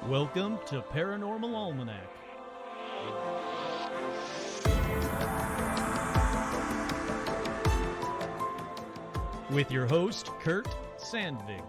Welcome to Paranormal Almanac. With your host, Kurt Sandvig.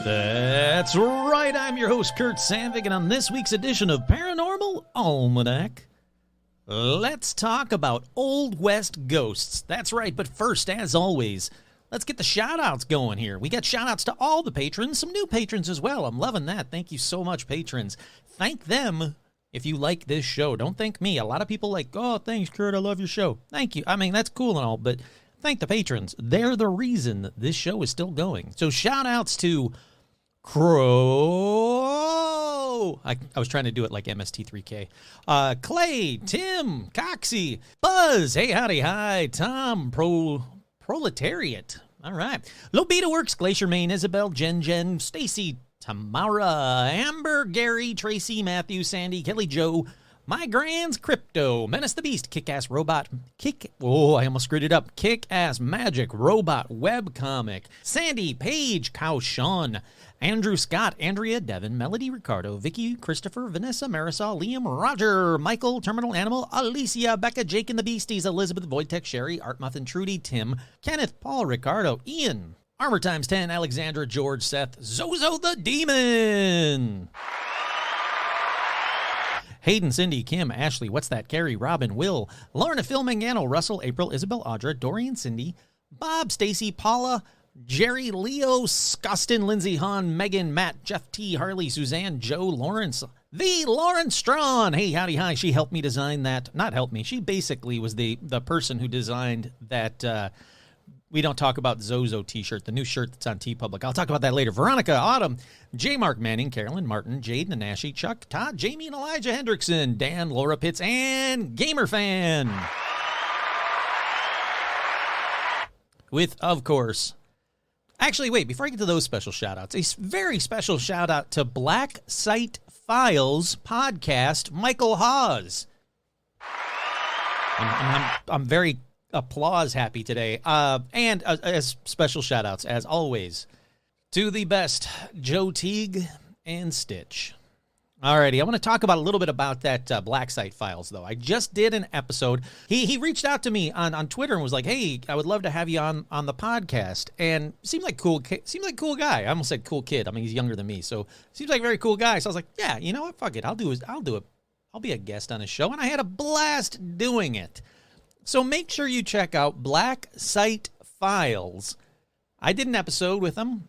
That's right, I'm your host, Kurt Sandvig, and on this week's edition of Paranormal Almanac, let's talk about Old West ghosts. That's right, but first, as always, let's get the shout-outs going here. We got shout-outs to all the patrons, some new patrons as well. I'm loving that. Thank you so much, patrons. Thank them if you like this show. Don't thank me. A lot of people like, oh, thanks, Kurt, I love your show. Thank you. I mean, that's cool and all, but thank the patrons. They're the reason this show is still going. So shout-outs to Crow. I was trying to do it like MST3K. Clay, Tim, Coxie, Buzz, hey, howdy, hi, Tom, Proletariat. All right. Lobita Works, Glacier Main, Isabel, Jen, Stacy, Tamara, Amber, Gary, Tracy, Matthew, Sandy, Kelly Joe, My Grands, Crypto, Menace the Beast, Kick-Ass Robot, I almost screwed it up. Kick-Ass Magic Robot Webcomic, Sandy, Paige, Cow Sean, Andrew Scott, Andrea, Devin, Melody, Ricardo, Vicky, Christopher, Vanessa, Marisol, Liam, Roger, Michael, Terminal Animal, Alicia, Becca, Jake and the Beasties, Elizabeth, Wojtek, Sherry, Artmuth and Trudy, Tim, Kenneth, Paul, Ricardo, Ian, Armor Times 10, Alexandra, George, Seth, Zozo the Demon, Hayden, Cindy, Kim, Ashley, What's That, Carrie, Robin, Will, Lorna, Phil, Mangano, Russell, April, Isabel, Audra, Dorian, Cindy, Bob, Stacy, Paula, Jerry, Leo, Scustin, Lindsay, Han, Megan, Matt, Jeff T, Harley, Suzanne, Joe, Lawrence, the Lawrence Strawn. Hey, howdy, hi. She helped me design that. Not helped me. She basically was the person who designed that We Don't Talk About Zozo t-shirt, the new shirt that's on TeePublic. I'll talk about that later. Veronica, Autumn, J. Mark Manning, Carolyn, Martin, Jade, Nanashi, Chuck, Todd, Jamie, and Elijah Hendrickson, Dan, Laura Pitts, and Gamer Fan. With, of course... Actually, wait, before I get to those special shout-outs, a very special shout-out to Black Site Files podcast, Michael Hawes. I'm very applause happy today. And as special shout-outs, as always, to the best, Joe Teague and Stitch. Alrighty, I want to talk about a little bit about that Black Site Files, though. I just did an episode. He reached out to me on Twitter and was like, "Hey, I would love to have you on the podcast." And seemed like cool guy. I almost said cool kid. I mean, he's younger than me, so seems like a very cool guy. So I was like, "Yeah, you know what? Fuck it, I'll do it. I'll be a guest on his show," and I had a blast doing it. So make sure you check out Black Site Files. I did an episode with him.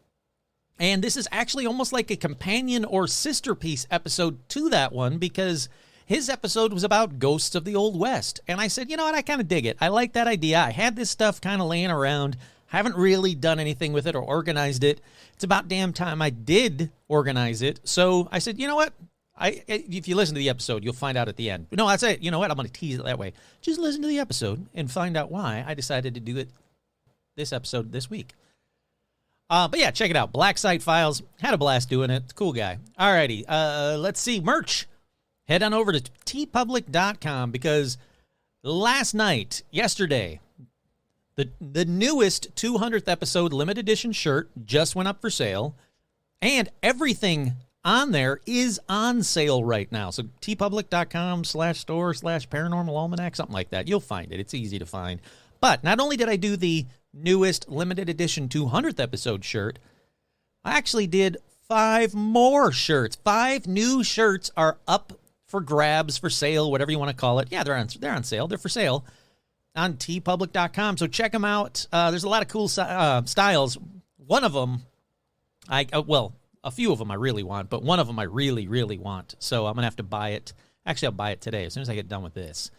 And this is actually almost like a companion or sister piece episode to that one because his episode was about ghosts of the Old West. And I said, you know what, I kind of dig it. I like that idea. I had this stuff kind of laying around. Haven't really done anything with it or organized it. It's about damn time I did organize it. So I said, you know what? If you listen to the episode, you'll find out at the end. No, that's it. You know what? I'm going to tease it that way. Just listen to the episode and find out why I decided to do this episode this week. But yeah, check it out. Black Site Files. Had a blast doing it. Cool guy. Alrighty. Let's see. Merch. Head on over to teepublic.com because yesterday, the newest 200th episode limited edition shirt just went up for sale. And everything on there is on sale right now. So teepublic.com/store/paranormal almanac, something like that. You'll find it. It's easy to find. But not only did I do the newest limited edition 200th episode shirt, I actually did 5 more shirts. 5 new shirts are up for grabs, for sale, whatever you want to call it. Yeah, they're on sale. They're for sale on teepublic.com. So check them out. There's a lot of cool styles. One of them, a few of them I really want, but one of them I really, really want. So I'm going to have to buy it. Actually, I'll buy it today as soon as I get done with this.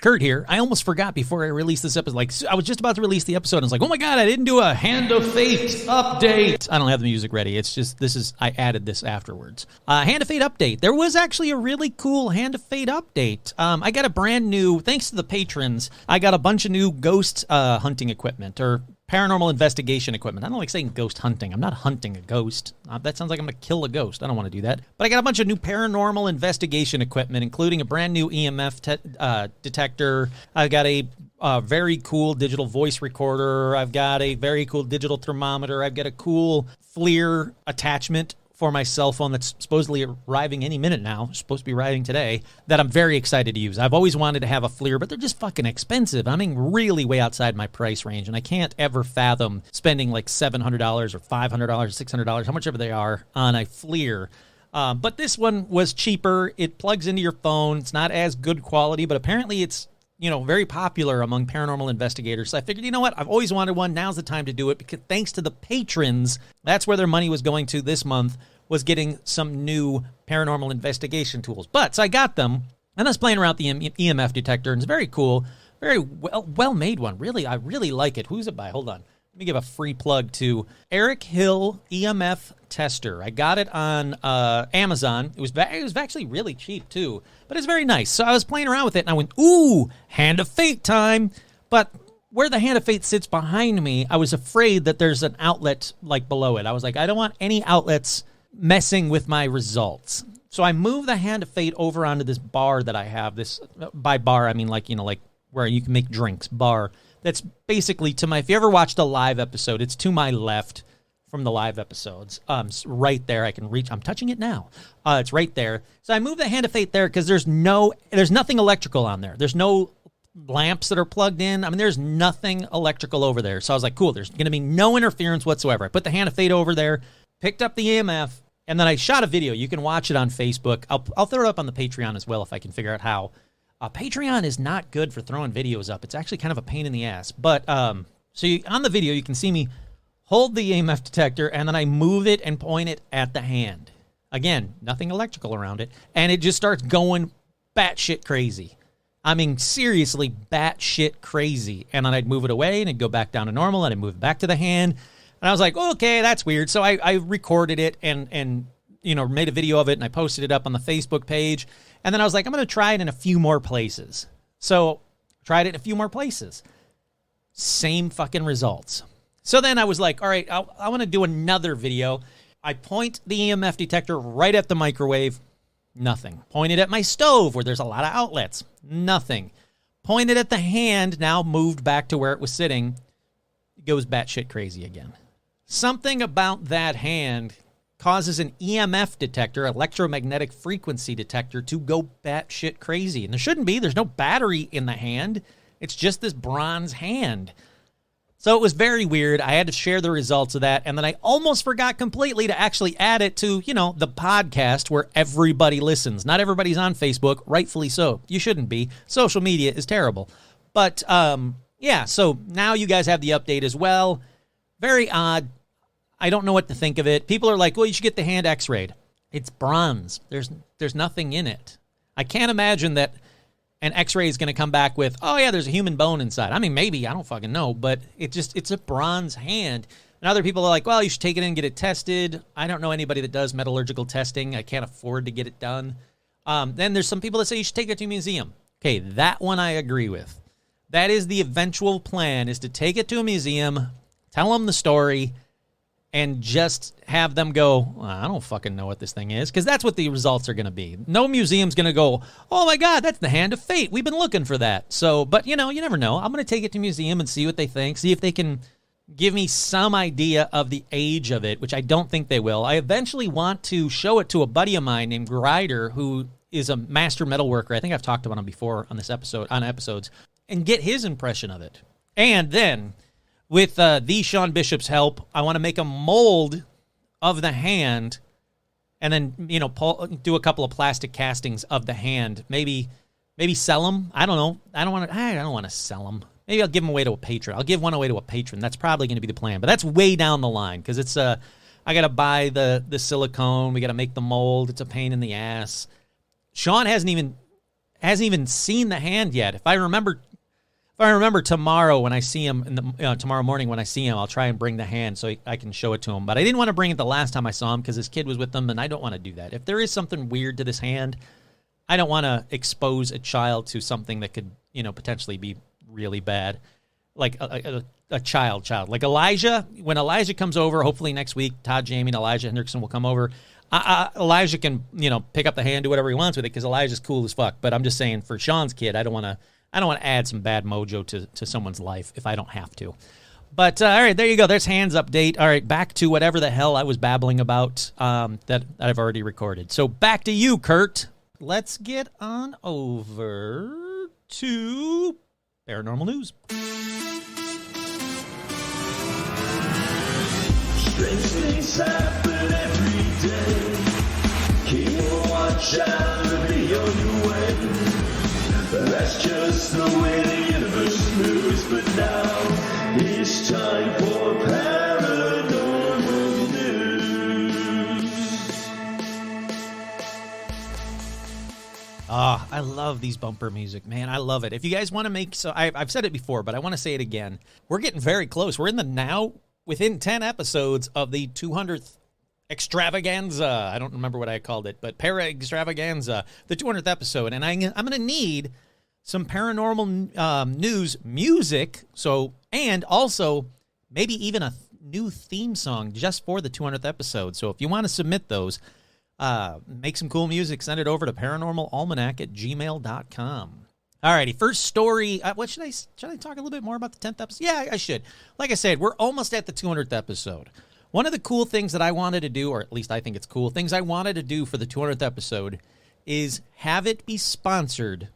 Kurt here. I almost forgot before I released this episode. Like, I was just about to release the episode, and I was like, oh my god, I didn't do a Hand of Fate update. I don't have the music ready. It's just, I added this afterwards. Hand of Fate update. There was actually a really cool Hand of Fate update. I got a brand new, thanks to the patrons, I got a bunch of new ghost hunting equipment, or paranormal investigation equipment. I don't like saying ghost hunting. I'm not hunting a ghost. That sounds like I'm going to kill a ghost. I don't want to do that. But I got a bunch of new paranormal investigation equipment, including a brand new EMF detector. I've got a very cool digital voice recorder. I've got a very cool digital thermometer. I've got a cool FLIR attachment for my cell phone that's supposedly arriving any minute now, supposed to be arriving today, that I'm very excited to use. I've always wanted to have a FLIR, but they're just fucking expensive. I mean, really way outside my price range, and I can't ever fathom spending like $700 or $500, $600, how much ever they are, on a FLIR. But this one was cheaper. It plugs into your phone. It's not as good quality, but apparently it's, you know, very popular among paranormal investigators. So I figured, you know what? I've always wanted one. Now's the time to do it, because thanks to the patrons, that's where their money was going to this month, was getting some new paranormal investigation tools. But so I got them, and I was playing around with the EMF detector, and it's very cool, very well made one. Really, I really like it. Who's it by? Hold on. Let me give a free plug to Eric Hill EMF Tester. I got it on Amazon. It was actually really cheap too, but it's very nice. So I was playing around with it, and I went, ooh, Hand of Fate time. But where the Hand of Fate sits behind me, I was afraid that there's an outlet like below it. I was like, I don't want any outlets messing with my results. So I moved the Hand of Fate over onto this bar that I have. This, by bar, I mean like, you know, like where you can make drinks, bar. That's basically to my, if you ever watched a live episode, it's to my left from the live episodes. Right there, I can reach, I'm touching it now. It's right there. So I moved the Hand of Fate there because there's nothing electrical on there. There's no lamps that are plugged in. I mean, there's nothing electrical over there. So I was like, cool, there's going to be no interference whatsoever. I put the Hand of Fate over there, picked up the EMF, and then I shot a video. You can watch it on Facebook. I'll throw it up on the Patreon as well if I can figure out how. Patreon is not good for throwing videos up. It's actually kind of a pain in the ass. But on the video, you can see me hold the EMF detector, and then I move it and point it at the hand. Again, nothing electrical around it. And it just starts going batshit crazy. I mean, seriously, batshit crazy. And then I'd move it away, and it'd go back down to normal, and I'd move it back to the hand. And I was like, okay, that's weird. So I recorded it and you know, made a video of it, and I posted it up on the Facebook page. And then I was like, I'm going to try it in a few more places. So tried it in a few more places. Same fucking results. So then I was like, all right, I want to do another video. I point the EMF detector right at the microwave. Nothing. Point it at my stove where there's a lot of outlets. Nothing. Point it at the hand, now moved back to where it was sitting. It goes batshit crazy again. Something about that hand causes an EMF detector, electromagnetic frequency detector, to go batshit crazy. And there shouldn't be. There's no battery in the hand. It's just this bronze hand. So it was very weird. I had to share the results of that. And then I almost forgot completely to actually add it to, you know, the podcast where everybody listens. Not everybody's on Facebook, rightfully so. You shouldn't be. Social media is terrible. But, yeah, so now you guys have the update as well. Very odd. I don't know what to think of it. People are like, well, you should get the hand x-rayed. It's bronze. There's nothing in it. I can't imagine that an x-ray is going to come back with, oh, yeah, there's a human bone inside. I mean, maybe. I don't fucking know. But it's a bronze hand. And other people are like, well, you should take it in and get it tested. I don't know anybody that does metallurgical testing. I can't afford to get it done. Then there's some people that say you should take it to a museum. Okay, that one I agree with. That is the eventual plan, is to take it to a museum, tell them the story, and just have them go, well, I don't fucking know what this thing is, because that's what the results are going to be. No museum's going to go, oh my God, that's the Hand of Fate. We've been looking for that. So, but you know, you never know. I'm going to take it to a museum and see what they think, see if they can give me some idea of the age of it, which I don't think they will. I eventually want to show it to a buddy of mine named Grider, who is a master metalworker. I think I've talked about him before on this episodes, and get his impression of it. And then, with the Sean Bishop's help, I want to make a mold of the hand, and then, you know, do a couple of plastic castings of the hand. Maybe sell them. I don't know. I don't want to sell them. Maybe I'll give them away to a patron. I'll give one away to a patron. That's probably going to be the plan. But that's way down the line, because it's I got to buy the silicone. We got to make the mold. It's a pain in the ass. Sean hasn't even hasn't even seen the hand yet. If I remember tomorrow when I see him, tomorrow morning when I see him, I'll try and bring the hand so I can show it to him. But I didn't want to bring it the last time I saw him because his kid was with him, and I don't want to do that. If there is something weird to this hand, I don't want to expose a child to something that could, potentially be really bad. Like a child. Like Elijah, when Elijah comes over, hopefully next week, Todd, Jamie, and Elijah Hendrickson will come over. Elijah can, pick up the hand, do whatever he wants with it because Elijah's cool as fuck. But I'm just saying, for Sean's kid, I don't want to add some bad mojo to someone's life if I don't have to. But, all right, there you go. There's hands update. All right, back to whatever the hell I was babbling about that I've already recorded. So back to you, Kurt. Let's get on over to Paranormal News. Strange things happen every day. Keep a watch out to be on your way. That's just the way the universe moves. But now it's time for Paranormal News. I love these bumper music, man. I love it. If you guys want to make, I've said it before, but I want to say it again. We're getting very close. We're within 10 episodes of the 200th extravaganza. I don't remember what I called it, but Para Extravaganza, the 200th episode. And I'm going to need some paranormal news music. And also maybe even a new theme song just for the 200th episode. So if you want to submit those, make some cool music, send it over to paranormalalmanac@gmail.com. Alrighty, first story. What should I talk a little bit more about the 10th episode? Yeah, I should. Like I said, we're almost at the 200th episode. One of the cool things that I wanted to do, or at least I think it's cool, things I wanted to do for the 200th episode is have it be sponsored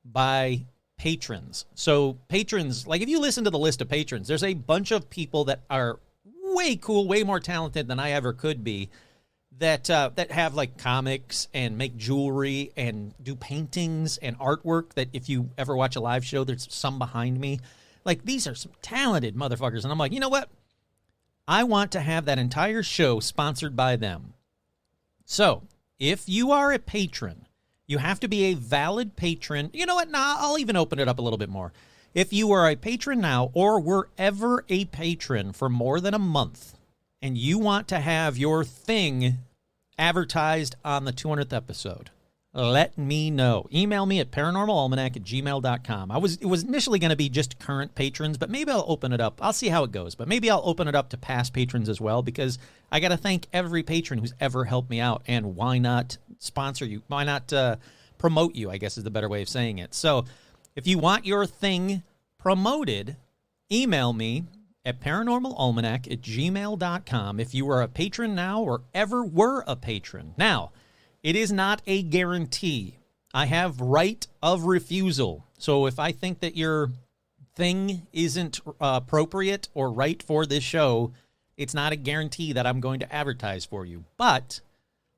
by patrons. So patrons, like if you listen to the list of patrons, there's a bunch of people that are way cool, way more talented than I ever could be, that have like comics and make jewelry and do paintings and artwork that if you ever watch a live show, there's some behind me. Like, these are some talented motherfuckers. And I'm like, you know what? I want to have that entire show sponsored by them. So if you are a patron, you have to be a valid patron. You know what? Nah, I'll even open it up a little bit more. If you are a patron now or were ever a patron for more than a month, and you want to have your thing advertised on the 200th episode, let me know. Email me at paranormalalmanac@gmail.com. It was initially going to be just current patrons, but maybe I'll open it up. I'll see how it goes, but maybe I'll open it up to past patrons as well, because I got to thank every patron who's ever helped me out, and why not sponsor you? Why not promote you, I guess is the better way of saying it. So if you want your thing promoted, email me at paranormalalmanac@gmail.com if you are a patron now or ever were a patron. Now, it is not a guarantee. I have right of refusal. So if I think that your thing isn't appropriate or right for this show, it's not a guarantee that I'm going to advertise for you. But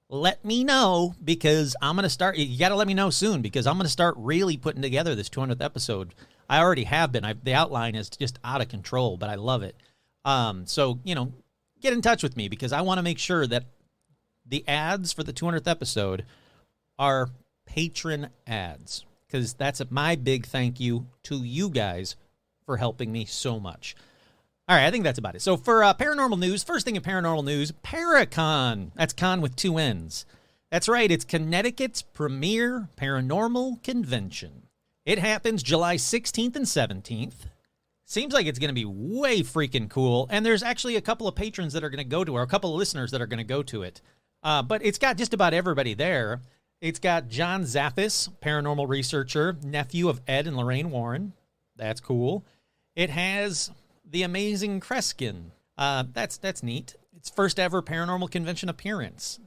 let me know, because I'm going to start. You got to let me know soon, because I'm going to start really putting together this 200th episode. I already have been. The outline is just out of control, but I love it. So, get in touch with me, because I want to make sure that the ads for the 200th episode are patron ads, because that's my big thank you to you guys for helping me so much. All right, I think that's about it. So for paranormal news, first thing in paranormal news, Paracon. That's con with two N's. That's right, it's Connecticut's premier paranormal convention. It happens July 16th and 17th. Seems like it's going to be way freaking cool. And there's actually a couple of patrons that are going to go to it, or a couple of listeners that are going to go to it. But it's got just about everybody there. It's got John Zaffis, paranormal researcher, nephew of Ed and Lorraine Warren. That's cool. It has the amazing Kreskin. That's neat. It's first ever paranormal convention appearance.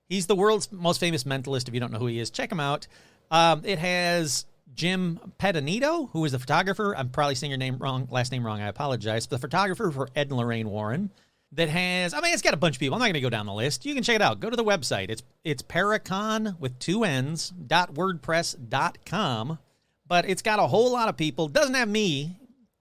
He's the world's most famous mentalist. If you don't know who he is, check him out. It has Jim Pedanito, who is the photographer. I'm probably saying your last name wrong. I apologize. The photographer for Ed and Lorraine Warren. That has, it's got a bunch of people. I'm not going to go down the list. You can check it out. Go to the website. It's Paracon with two N's, .wordpress.com. But it's got a whole lot of people. Doesn't have me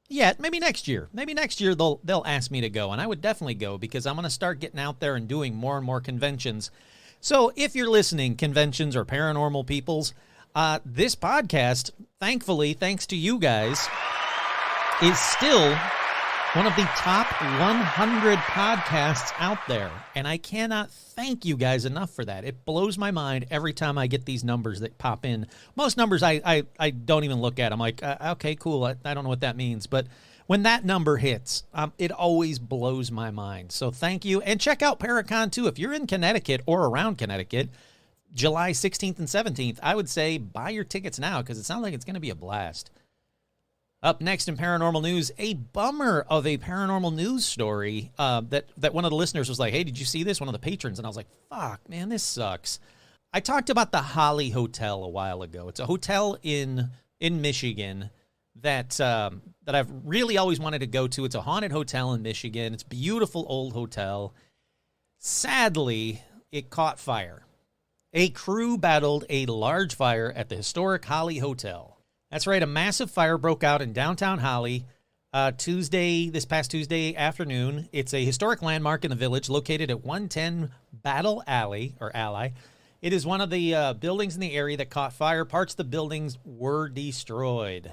yet. Maybe next year. Maybe next year they'll ask me to go. And I would definitely go, because I'm going to start getting out there and doing more and more conventions. So if you're listening, conventions or paranormal peoples, This podcast, thankfully, thanks to you guys, is still one of the top 100 podcasts out there. And I cannot thank you guys enough for that. It blows my mind every time I get these numbers that pop in. Most numbers I don't even look at. I'm like, okay, cool. I don't know what that means. But when that number hits, it always blows my mind. So thank you. And check out Paracon too. If you're in Connecticut or around Connecticut, July 16th and 17th, I would say buy your tickets now because it sounds like it's going to be a blast. Up next in paranormal news, a bummer of a paranormal news story that one of the listeners was like, hey, did you see this? One of the patrons. And I was like, fuck, man, this sucks. I talked about the Holly Hotel a while ago. It's a hotel in Michigan that I've really always wanted to go to. It's a haunted hotel in Michigan. It's a beautiful old hotel. Sadly, it caught fire. A crew battled a large fire at the historic Holly Hotel. That's right, a massive fire broke out in downtown Holly this past Tuesday afternoon. It's a historic landmark in the village located at 110 Battle Alley, or Ally. It is one of the buildings in the area that caught fire. Parts of the buildings were destroyed.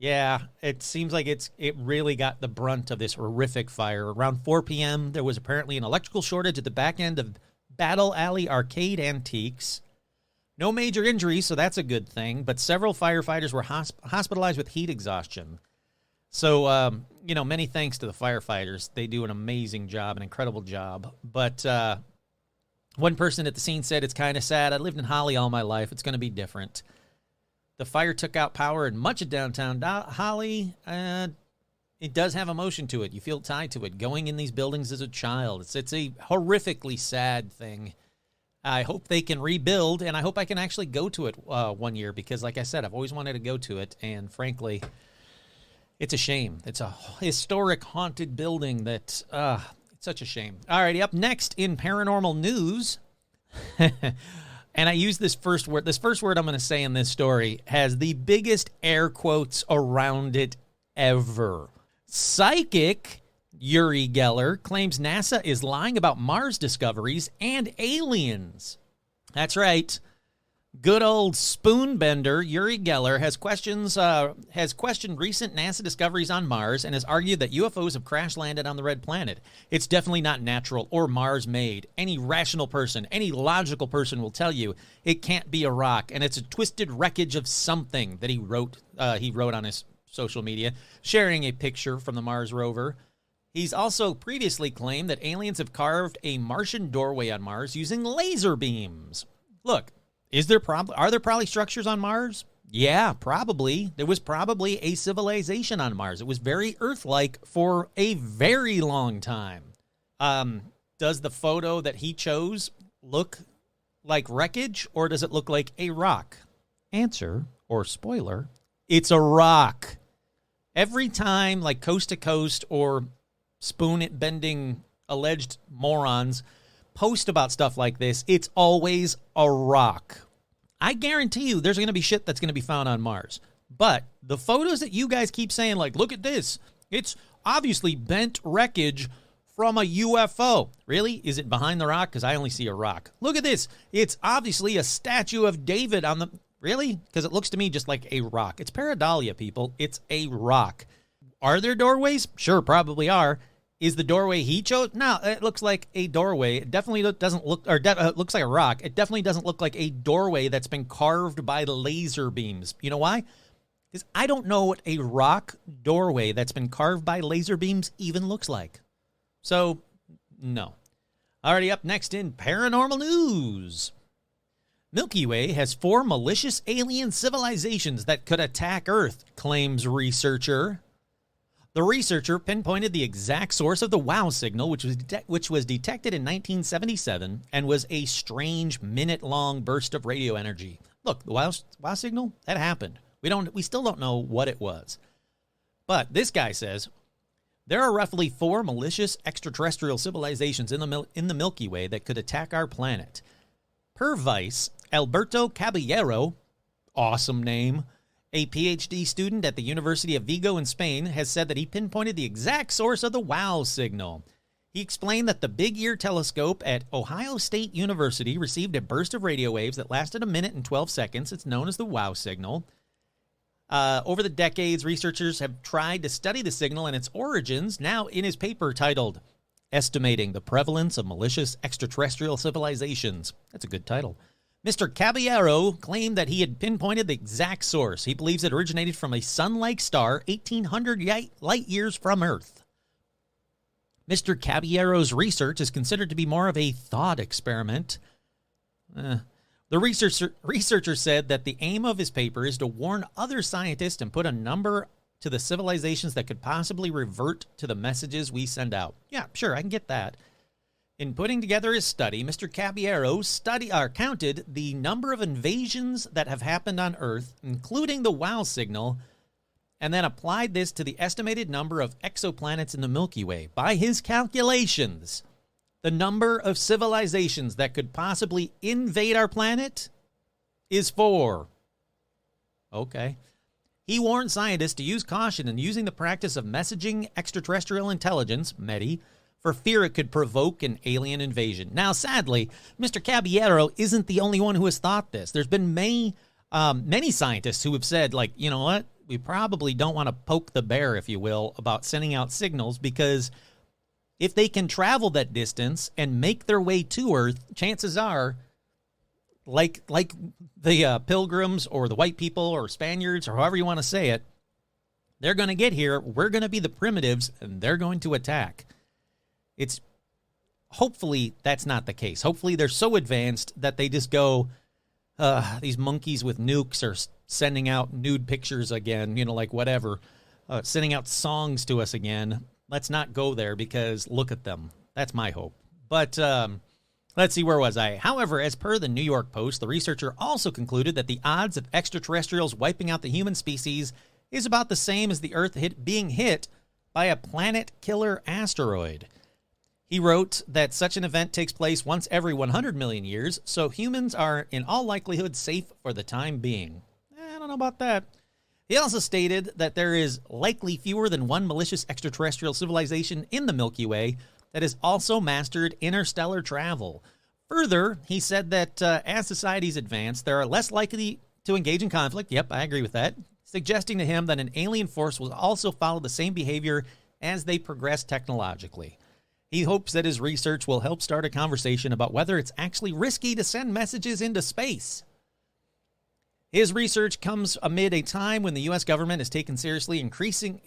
Yeah, it seems like it really got the brunt of this horrific fire. Around 4 p.m., there was apparently an electrical shortage at the back end of Battle Alley Arcade Antiques. No major injuries, so that's a good thing, but several firefighters were hospitalized with heat exhaustion. So, many thanks to the firefighters. They do an amazing job, an incredible job. But one person at the scene said, it's kind of sad. I lived in Holly all my life. It's going to be different. The fire took out power in much of downtown Holly. It does have emotion to it. You feel tied to it. Going in these buildings as a child, it's a horrifically sad thing. I hope they can rebuild, and I hope I can actually go to it one year because, like I said, I've always wanted to go to it, and frankly, it's a shame. It's a historic, haunted building that, it's such a shame. All righty, up next in paranormal news, and I use this first word. This first word I'm going to say in this story has the biggest air quotes around it ever. Psychic Uri Geller claims NASA is lying about Mars discoveries and aliens. That's right. Good old spoonbender Uri Geller has questioned recent NASA discoveries on Mars and has argued that UFOs have crash-landed on the red planet. It's definitely not natural or Mars-made. Any rational person, any logical person will tell you it can't be a rock, and it's a twisted wreckage of something that he wrote on his social media, sharing a picture from the Mars rover. He's also previously claimed that aliens have carved a Martian doorway on Mars using laser beams. Look, are there probably structures on Mars? Yeah, probably. There was probably a civilization on Mars. It was very Earth-like for a very long time. Does the photo that he chose look like wreckage, or does it look like a rock? Answer, or spoiler, it's a rock. Every time, like Coast to Coast or spoon-bending alleged morons post about stuff like this, it's always a rock. I guarantee you there's going to be shit that's going to be found on Mars. But the photos that you guys keep saying, like, look at this, it's obviously bent wreckage from a UFO. Really? Is it behind the rock? Because I only see a rock. Look at this. It's obviously a statue of David on the... Really? Because it looks to me just like a rock. It's pareidolia, people. It's a rock. Are there doorways? Sure, probably are. Is the doorway he chose? No, it looks like a doorway. It definitely doesn't look, or looks like a rock. It definitely doesn't look like a doorway that's been carved by laser beams. You know why? Because I don't know what a rock doorway that's been carved by laser beams even looks like. So, no. Already up next in paranormal news. Milky Way has 4 malicious alien civilizations that could attack Earth, claims researcher. The researcher pinpointed the exact source of the WOW signal, which was detected in 1977 and was a strange minute-long burst of radio energy. Look, the WOW signal, that happened. We still don't know what it was. But this guy says there are roughly 4 malicious extraterrestrial civilizations in the Milky Way that could attack our planet. Per Vice, Alberto Caballero, awesome name, a PhD student at the University of Vigo in Spain, has said that he pinpointed the exact source of the WOW signal. He explained that the Big Ear telescope at Ohio State University received a burst of radio waves that lasted 1 minute and 12 seconds. It's known as the WOW signal. Over the decades, researchers have tried to study the signal and its origins. Now, in his paper titled Estimating the Prevalence of Malicious Extraterrestrial Civilizations. That's a good title. Mr. Caballero claimed that he had pinpointed the exact source. He believes it originated from a sun-like star 1,800 light years from Earth. Mr. Caballero's research is considered to be more of a thought experiment. The researcher said that the aim of his paper is to warn other scientists and put a number to the civilizations that could possibly revert to the messages we send out. Yeah, sure, I can get that. In putting together his study, Mr. Caballero counted the number of invasions that have happened on Earth, including the WOW signal, and then applied this to the estimated number of exoplanets in the Milky Way. By his calculations, the number of civilizations that could possibly invade our planet is 4. Okay. He warned scientists to use caution in using the practice of messaging extraterrestrial intelligence, METI, for fear it could provoke an alien invasion. Now, sadly, Mr. Caballero isn't the only one who has thought this. There's been many scientists who have said, like, you know what, we probably don't want to poke the bear, if you will, about sending out signals, because if they can travel that distance and make their way to Earth, chances are, like the Pilgrims or the white people or Spaniards or however you want to say it, they're going to get here. We're going to be the primitives, and they're going to attack. Hopefully that's not the case. Hopefully they're so advanced that they just go, these monkeys with nukes are sending out nude pictures again, like whatever, sending out songs to us again. Let's not go there because look at them. That's my hope. But let's see, where was I? However, as per the New York Post, the researcher also concluded that the odds of extraterrestrials wiping out the human species is about the same as the Earth being hit by a planet-killer asteroid. He wrote that such an event takes place once every 100 million years, so humans are in all likelihood safe for the time being. I don't know about that. He also stated that there is likely fewer than one malicious extraterrestrial civilization in the Milky Way that has also mastered interstellar travel. Further, he said that as societies advance, they are less likely to engage in conflict. Yep, I agree with that. Suggesting to him that an alien force will also follow the same behavior as they progress technologically. He hopes that his research will help start a conversation about whether it's actually risky to send messages into space. His research comes amid a time when the U.S. government has taken seriously increasing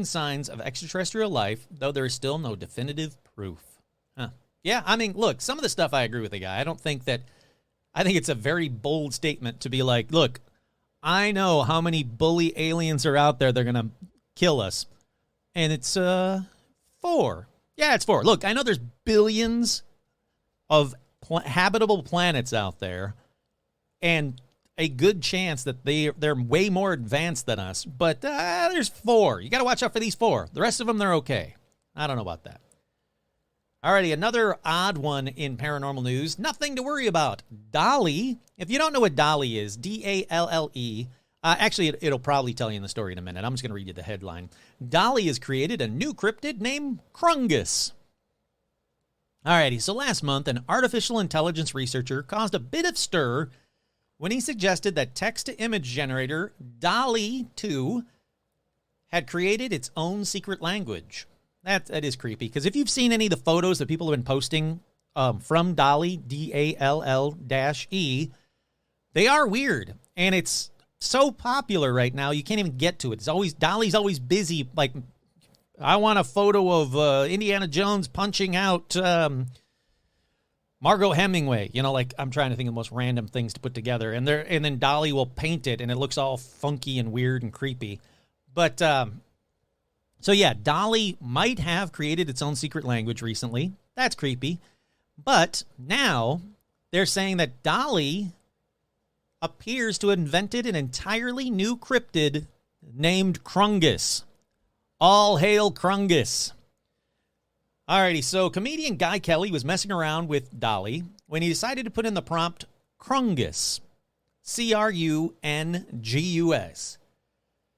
signs of extraterrestrial life, though there is still no definitive proof. Yeah, I mean, look, some of the stuff I agree with the guy. I think it's a very bold statement to be like, look, I know how many bully aliens are out there. They're going to kill us. And it's 4. Yeah, it's 4. Look, I know there's billions of habitable planets out there, and a good chance that they're way more advanced than us. But there's 4. You got to watch out for these 4. The rest of them, they're okay. I don't know about that. Alrighty, another odd one in paranormal news. Nothing to worry about. DALL-E. If you don't know what DALL-E is, DALLE. Actually, it'll probably tell you in the story in a minute. I'm just going to read you the headline. DALL-E has created a new cryptid named Krungus. Alrighty, so last month, an artificial intelligence researcher caused a bit of stir when he suggested that text-to-image generator DALL-E 2 had created its own secret language. That is creepy, because if you've seen any of the photos that people have been posting from DALL-E, DALL-E, they are weird, and it's so popular right now you can't even get to it. DALL-E's always busy. Like, I want a photo of Indiana Jones punching out Margot Hemingway. Like, I'm trying to think of the most random things to put together, and then DALL-E will paint it, and it looks all funky and weird and creepy. But so yeah, DALL-E might have created its own secret language recently. That's creepy. But now they're saying that DALL-E appears to have invented an entirely new cryptid named Krungus. All hail Krungus. Alrighty, so comedian Guy Kelly was messing around with DALL-E when he decided to put in the prompt Krungus. Krungus.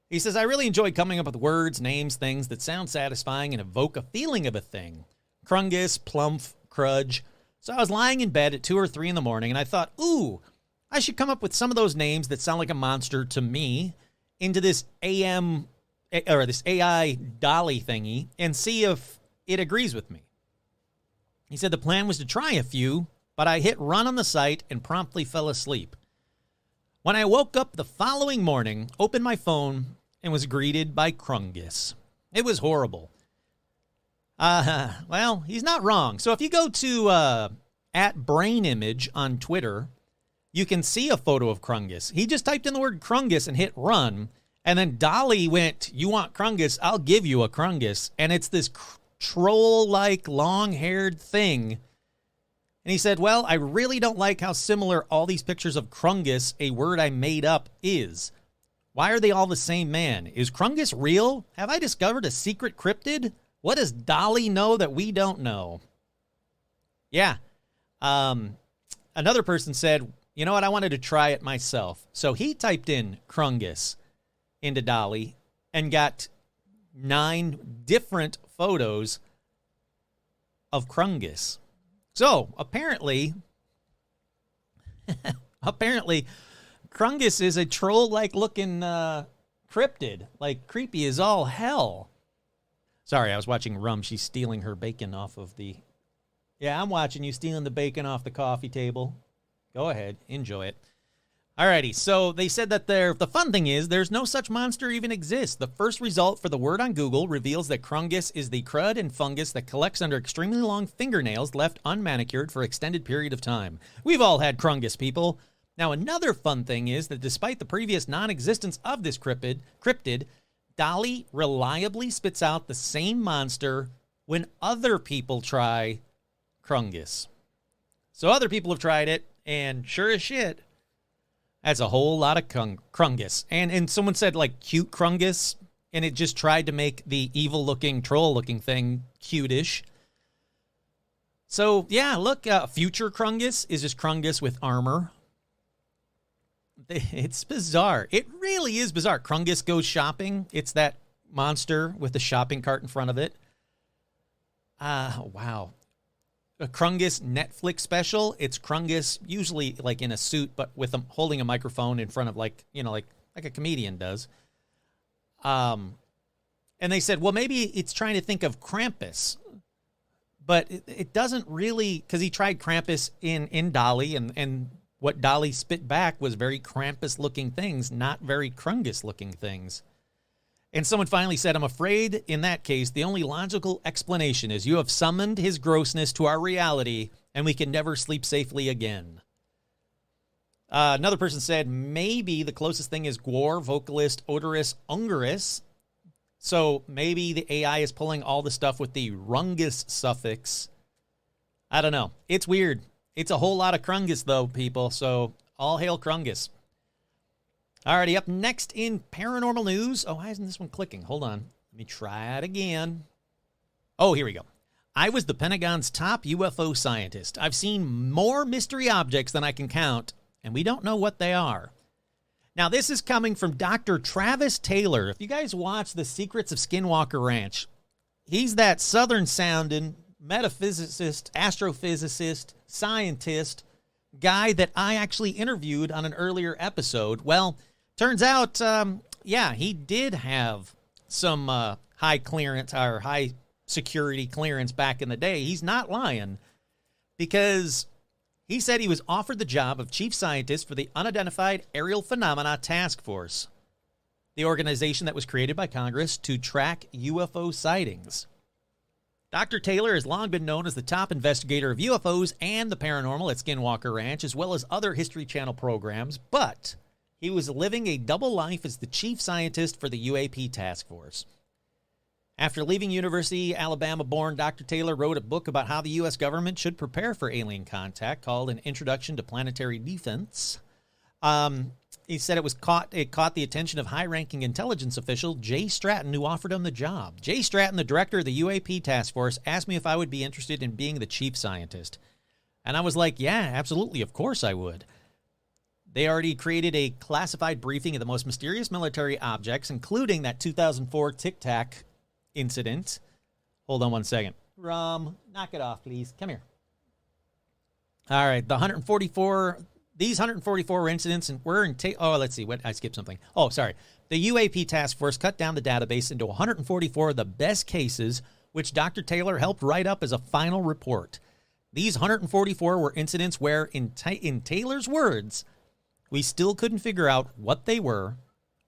He says, I really enjoy coming up with words, names, things that sound satisfying and evoke a feeling of a thing. Krungus, Plumph, Crudge. So I was lying in bed at 2 or 3 in the morning, and I thought, ooh, I should come up with some of those names that sound like a monster to me into this this AI Dolly thingy and see if it agrees with me. He said the plan was to try a few, but I hit run on the site and promptly fell asleep. When I woke up the following morning, opened my phone, and was greeted by Krungus. It was horrible. Well, he's not wrong. So if you go to @BrainImage on Twitter, you can see a photo of Krungus. He just typed in the word Krungus and hit run, and then Dolly went, you want Krungus? I'll give you a Krungus. And it's this troll-like, long-haired thing. And he said, well, I really don't like how similar all these pictures of Krungus, a word I made up, is. Why are they all the same man? Is Krungus real? Have I discovered a secret cryptid? What does Dolly know that we don't know? Yeah. Another person said, you know what? I wanted to try it myself. So he typed in Krungus into Dolly and got 9 different photos of Krungus. So apparently, Krungus is a troll-like looking cryptid, like creepy as all hell. Sorry, I was watching Rum. She's stealing her bacon off of the... Yeah, I'm watching you stealing the bacon off the coffee table. Go ahead, enjoy it. Alrighty, so they said that the fun thing is there's no such monster even exists. The first result for the word on Google reveals that Krungus is the crud and fungus that collects under extremely long fingernails left unmanicured for extended period of time. We've all had Krungus, people. Now, another fun thing is that despite the previous non-existence of this cryptid, Dolly reliably spits out the same monster when other people try Krungus. So other people have tried it, and sure as shit, that's a whole lot of Krungus. And someone said, like, cute Krungus, and it just tried to make the evil-looking, troll-looking thing cute-ish. So, yeah, look, future Krungus is just Krungus with armor. It's bizarre. It really is bizarre. Krungus goes shopping. It's that monster with the shopping cart in front of it. Wow. A Krungus Netflix special. It's Krungus usually like in a suit, but with holding a microphone in front of like a comedian does. And they said, well, maybe it's trying to think of Krampus, but it doesn't really, because he tried Krampus in Dolly, and what Dolly spit back was very Krampus-looking things, not very Krungus-looking things. And someone finally said, I'm afraid in that case, the only logical explanation is you have summoned his grossness to our reality, and we can never sleep safely again. Another person said, maybe the closest thing is Gwar vocalist Odorous Ungerous. So maybe the AI is pulling all the stuff with the rungus suffix. I don't know. It's weird. It's a whole lot of Krungus, though, people. So all hail Krungus. Alrighty, up next in paranormal news. Oh, why isn't this one clicking? Hold on. Let me try it again. Oh, here we go. I was the Pentagon's top UFO scientist. I've seen more mystery objects than I can count, and we don't know what they are. Now, this is coming from Dr. Travis Taylor. If you guys watch The Secrets of Skinwalker Ranch, he's that southern-sounding metaphysicist, astrophysicist, scientist guy that I actually interviewed on an earlier episode. Well, turns out, yeah, he did have some high clearance or high security clearance back in the day. He's not lying, because he said he was offered the job of chief scientist for the Unidentified Aerial Phenomena Task Force, the organization that was created by Congress to track UFO sightings. Dr. Taylor has long been known as the top investigator of UFOs and the paranormal at Skinwalker Ranch, as well as other History Channel programs, but he was living a double life as the chief scientist for the UAP Task Force. After leaving University, Alabama-born Dr. Taylor wrote a book about how the U.S. government should prepare for alien contact called An Introduction to Planetary Defense. He said it caught the attention of high-ranking intelligence official Jay Stratton, who offered him the job. Jay Stratton, the director of the UAP task force, asked me if I would be interested in being the chief scientist. And I was like, yeah, absolutely, of course I would. They already created a classified briefing of the most mysterious military objects, including that 2004 Tic Tac incident. Hold on one second. Knock it off, please. Come here. All right, these 144 incidents were in, let's see, I skipped something. Oh, sorry. The UAP task force cut down the database into 144 of the best cases, which Dr. Taylor helped write up as a final report. These 144 were incidents where, in Taylor's words, we still couldn't figure out what they were,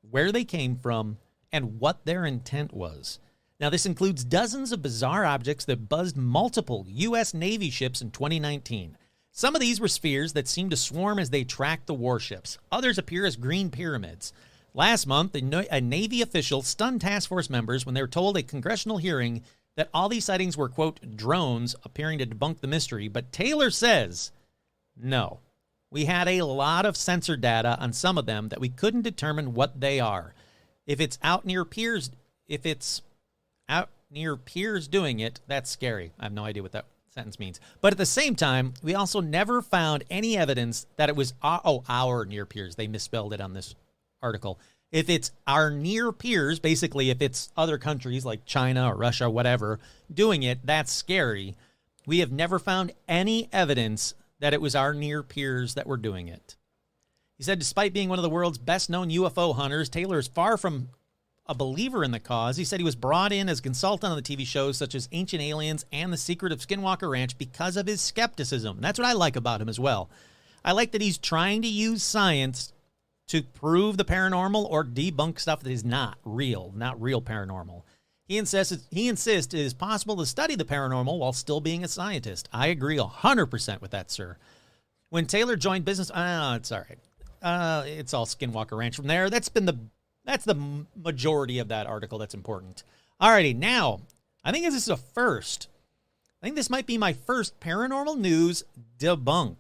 where they came from, and what their intent was. Now, this includes dozens of bizarre objects that buzzed multiple U.S. Navy ships in 2019. Some of these were spheres that seemed to swarm as they tracked the warships. Others appear as green pyramids. Last month, a Navy official stunned task force members when they were told at a congressional hearing that all these sightings were, quote, drones, appearing to debunk the mystery. But Taylor says, no. We had a lot of sensor data on some of them that we couldn't determine what they are. If it's out near peers doing it, that's scary. I have no idea what that sentence means. But at the same time, we also never found any evidence that it was our near peers. They misspelled it on this article. If it's our near peers, basically if it's other countries like China or Russia or whatever doing it, that's scary. We have never found any evidence that it was our near peers that were doing it. He said, despite being one of the world's best-known UFO hunters, Taylor is far from a believer in the cause. He said he was brought in as a consultant on the TV shows such as Ancient Aliens and The Secret of Skinwalker Ranch because of his skepticism. That's what I like about him as well. I like that he's trying to use science to prove the paranormal or debunk stuff that is not real paranormal. He insists it is possible to study the paranormal while still being a scientist. I agree 100% with that, sir. When Taylor joined business, it's all right. It's all Skinwalker Ranch from there. That's the majority of that article that's important. Alrighty, now, I think this is a first. I think this might be my first paranormal news debunk.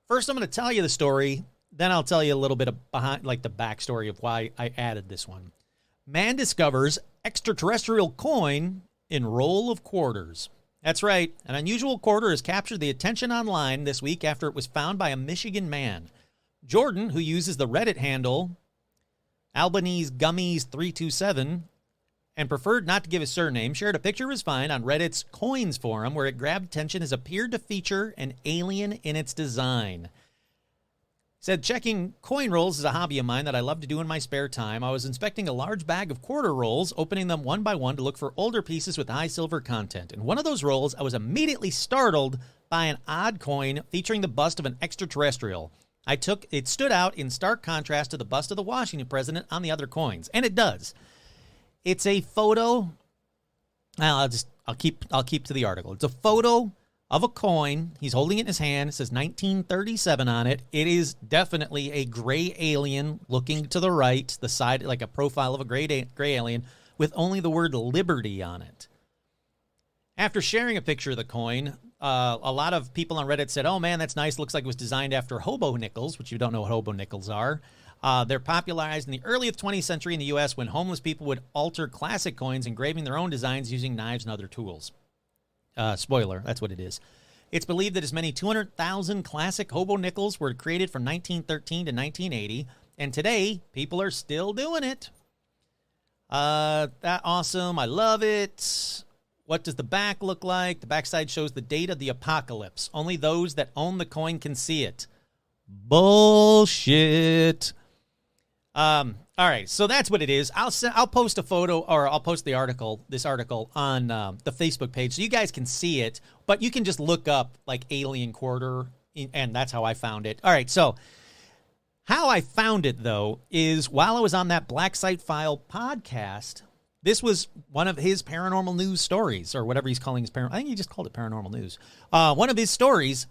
First, I'm going to tell you the story. Then I'll tell you a little bit of behind, like the backstory of why I added this one. Man discovers extraterrestrial coin in roll of quarters. That's right. An unusual quarter has captured the attention online this week after it was found by a Michigan man. Jordan, who uses the Reddit handle Albanese Gummies 327 and preferred not to give his surname, shared a picture of his find on Reddit's Coins forum where it grabbed attention as appeared to feature an alien in its design. Said, checking coin rolls is a hobby of mine that I love to do in my spare time. I was inspecting a large bag of quarter rolls, opening them one by one to look for older pieces with high silver content. In one of those rolls, I was immediately startled by an odd coin featuring the bust of an extraterrestrial. It stood out in stark contrast to the bust of the Washington president on the other coins, and it does. It's a photo. I'll keep to the article. It's a photo of a coin. He's holding it in his hand. It says 1937 on it. It is definitely a gray alien looking to the right, the side, like a profile of a gray alien with only the word Liberty on it. After sharing a picture of the coin, a lot of people on Reddit said, oh man, that's nice. Looks like it was designed after hobo nickels, which you don't know what hobo nickels are. They're popularized in the early 20th century in the U.S. when homeless people would alter classic coins, engraving their own designs using knives and other tools. Spoiler, that's what it is. It's believed that as many 200,000 classic hobo nickels were created from 1913 to 1980, and today, people are still doing it. That awesome. I love it. What does the back look like? The backside shows the date of the apocalypse. Only those that own the coin can see it. Bullshit. All right, so that's what it is. I'll post a photo, or I'll post this article on the Facebook page so you guys can see it, but you can just look up like alien quarter, and that's how I found it. All right, so how I found it, though, is while I was on that Black Site File podcast, this was one of his paranormal news stories, or whatever he's calling his paranormal. I think he just called it paranormal news. One of his stories.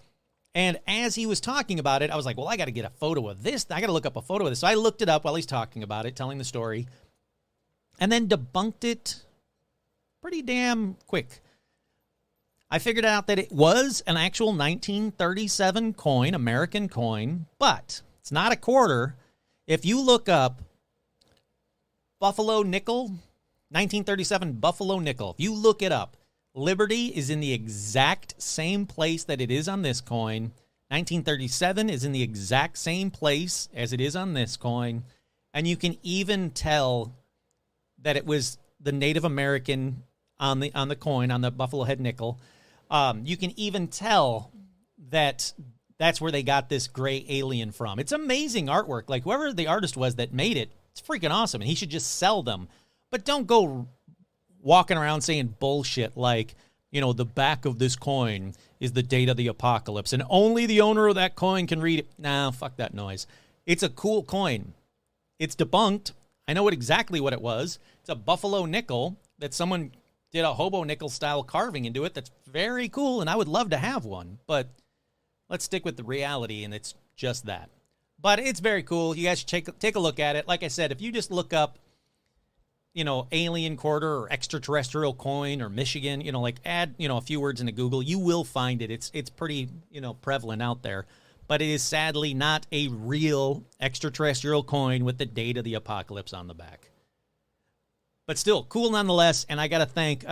And as he was talking about it, I was like, well, I got to get a photo of this. I got to look up a photo of this. So I looked it up while he's talking about it, telling the story, and then debunked it pretty damn quick. I figured out that it was an actual 1937 coin, American coin, but it's not a quarter. If you look up Buffalo nickel, 1937 Buffalo nickel, if you look it up, Liberty is in the exact same place that it is on this coin. 1937 is in the exact same place as it is on this coin, and you can even tell that it was the Native American on the coin, on the buffalo head nickel. You can even tell that that's where they got this gray alien from. It's amazing artwork. Like, whoever the artist was that made it, it's freaking awesome, and he should just sell them. But don't go walking around saying bullshit like, you know, the back of this coin is the date of the apocalypse, and only the owner of that coin can read it. Nah, fuck that noise. It's a cool coin. It's debunked. I know exactly what it was. It's a buffalo nickel that someone did a hobo nickel style carving into it. That's very cool, and I would love to have one, but let's stick with the reality, and it's just that. But it's very cool. You guys should take a look at it. Like I said, if you just look up, you know, alien quarter or extraterrestrial coin or Michigan, you know, like add, you know, a few words into Google, you will find it. It's pretty, you know, prevalent out there. But it is sadly not a real extraterrestrial coin with the date of the apocalypse on the back. But still, cool nonetheless. And I got to thank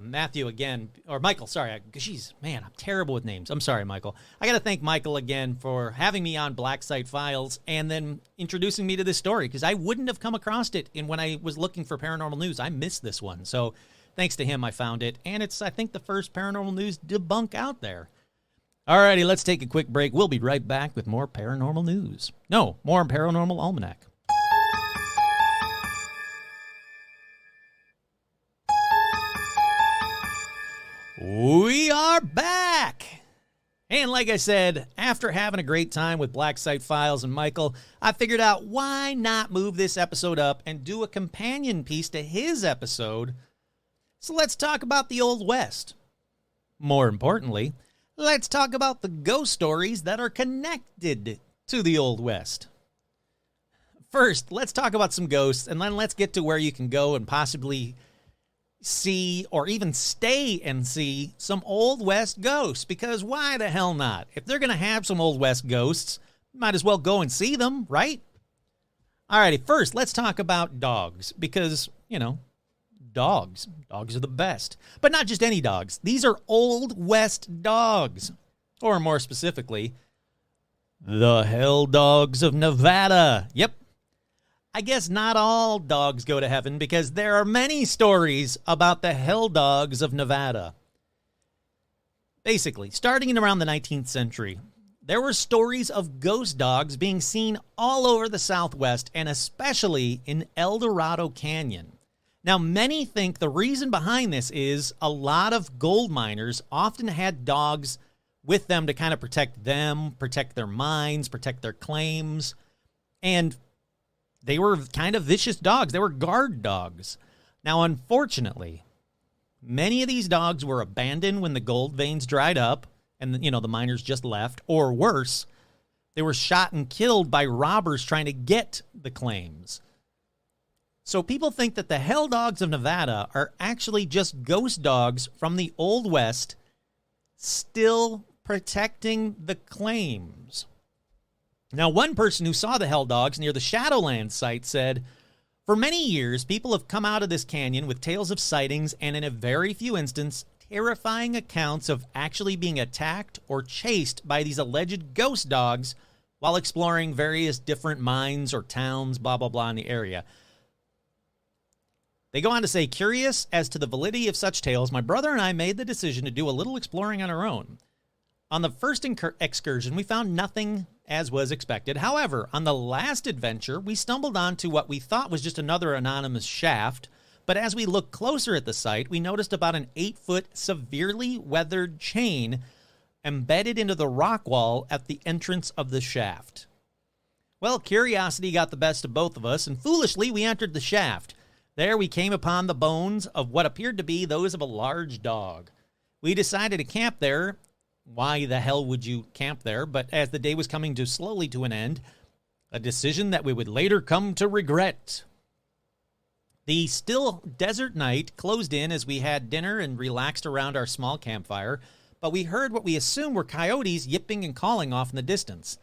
Matthew again, or Michael, sorry. Jeez, man, I'm terrible with names. I'm sorry, Michael. I got to thank Michael again for having me on Black Site Files and then introducing me to this story, because I wouldn't have come across it when I was looking for paranormal news. I missed this one. So thanks to him, I found it. And it's, I think, the first paranormal news debunk out there. Alrighty, let's take a quick break. We'll be right back with more paranormal news. No, more Paranormal Almanac. We are back! And like I said, after having a great time with Black Site Files and Michael, I figured out why not move this episode up and do a companion piece to his episode. So let's talk about the Old West. More importantly, let's talk about the ghost stories that are connected to the Old West. First, let's talk about some ghosts, and then let's get to where you can go and possibly see or even stay and see some Old West ghosts, because why the hell not? If they're going to have some Old West ghosts, might as well go and see them, right? Alrighty, first, let's talk about dogs, because, you know, dogs are the best. But not just any dogs. These are Old West dogs, or more specifically, the Hell Dogs of Nevada. Yep. I guess not all dogs go to heaven, because there are many stories about the Hell Dogs of Nevada. Basically, starting in around the 19th century, there were stories of ghost dogs being seen all over the Southwest, and especially in El Dorado Canyon. Now, many think the reason behind this is a lot of gold miners often had dogs with them to kind of protect them, protect their mines, protect their claims, and they were kind of vicious dogs. They were guard dogs. Now, unfortunately, many of these dogs were abandoned when the gold veins dried up and, you know, the miners just left. Or worse, they were shot and killed by robbers trying to get the claims. So people think that the Hell Dogs of Nevada are actually just ghost dogs from the Old West still protecting the claims. Now, one person who saw the Hell Dogs near the Shadowlands site said, "For many years, people have come out of this canyon with tales of sightings and, in a very few instances, terrifying accounts of actually being attacked or chased by these alleged ghost dogs while exploring various different mines or towns, blah, blah, blah, in the area." They go on to say, "Curious as to the validity of such tales, my brother and I made the decision to do a little exploring on our own. On the first excursion, we found nothing as was expected. However, on the last adventure, we stumbled onto what we thought was just another anonymous shaft, but as we looked closer at the site, we noticed about an 8-foot, severely weathered chain embedded into the rock wall at the entrance of the shaft. Well, curiosity got the best of both of us, and foolishly, we entered the shaft. There we came upon the bones of what appeared to be those of a large dog. We decided to camp there. Why the hell would you camp there? But as the day was coming slowly to an end, a decision that we would later come to regret. The still desert night closed in as we had dinner and relaxed around our small campfire, but we heard what we assumed were coyotes yipping and calling off in the distance.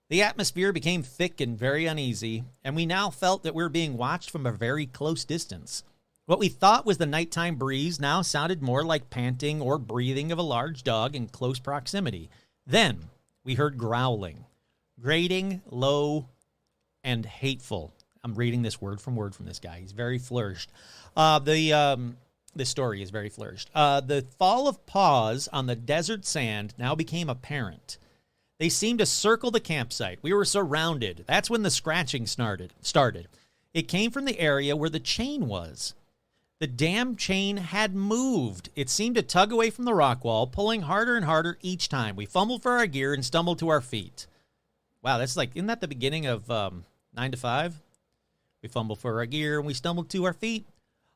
The atmosphere became thick and very uneasy, and we now felt that we were being watched from a very close distance. What we thought was the nighttime breeze now sounded more like panting or breathing of a large dog in close proximity. Then we heard growling, grating, low, and hateful. I'm reading this word from this guy. He's very flourished. This story is very flourished. The fall of paws on the desert sand now became apparent. They seemed to circle the campsite. We were surrounded. That's when the scratching started. It came from the area where the chain was. The damn chain had moved. It seemed to tug away from the rock wall, pulling harder and harder each time. We fumbled for our gear and stumbled to our feet. Wow, that's like, isn't that the beginning of 9 to 5? We fumbled for our gear and we stumbled to our feet.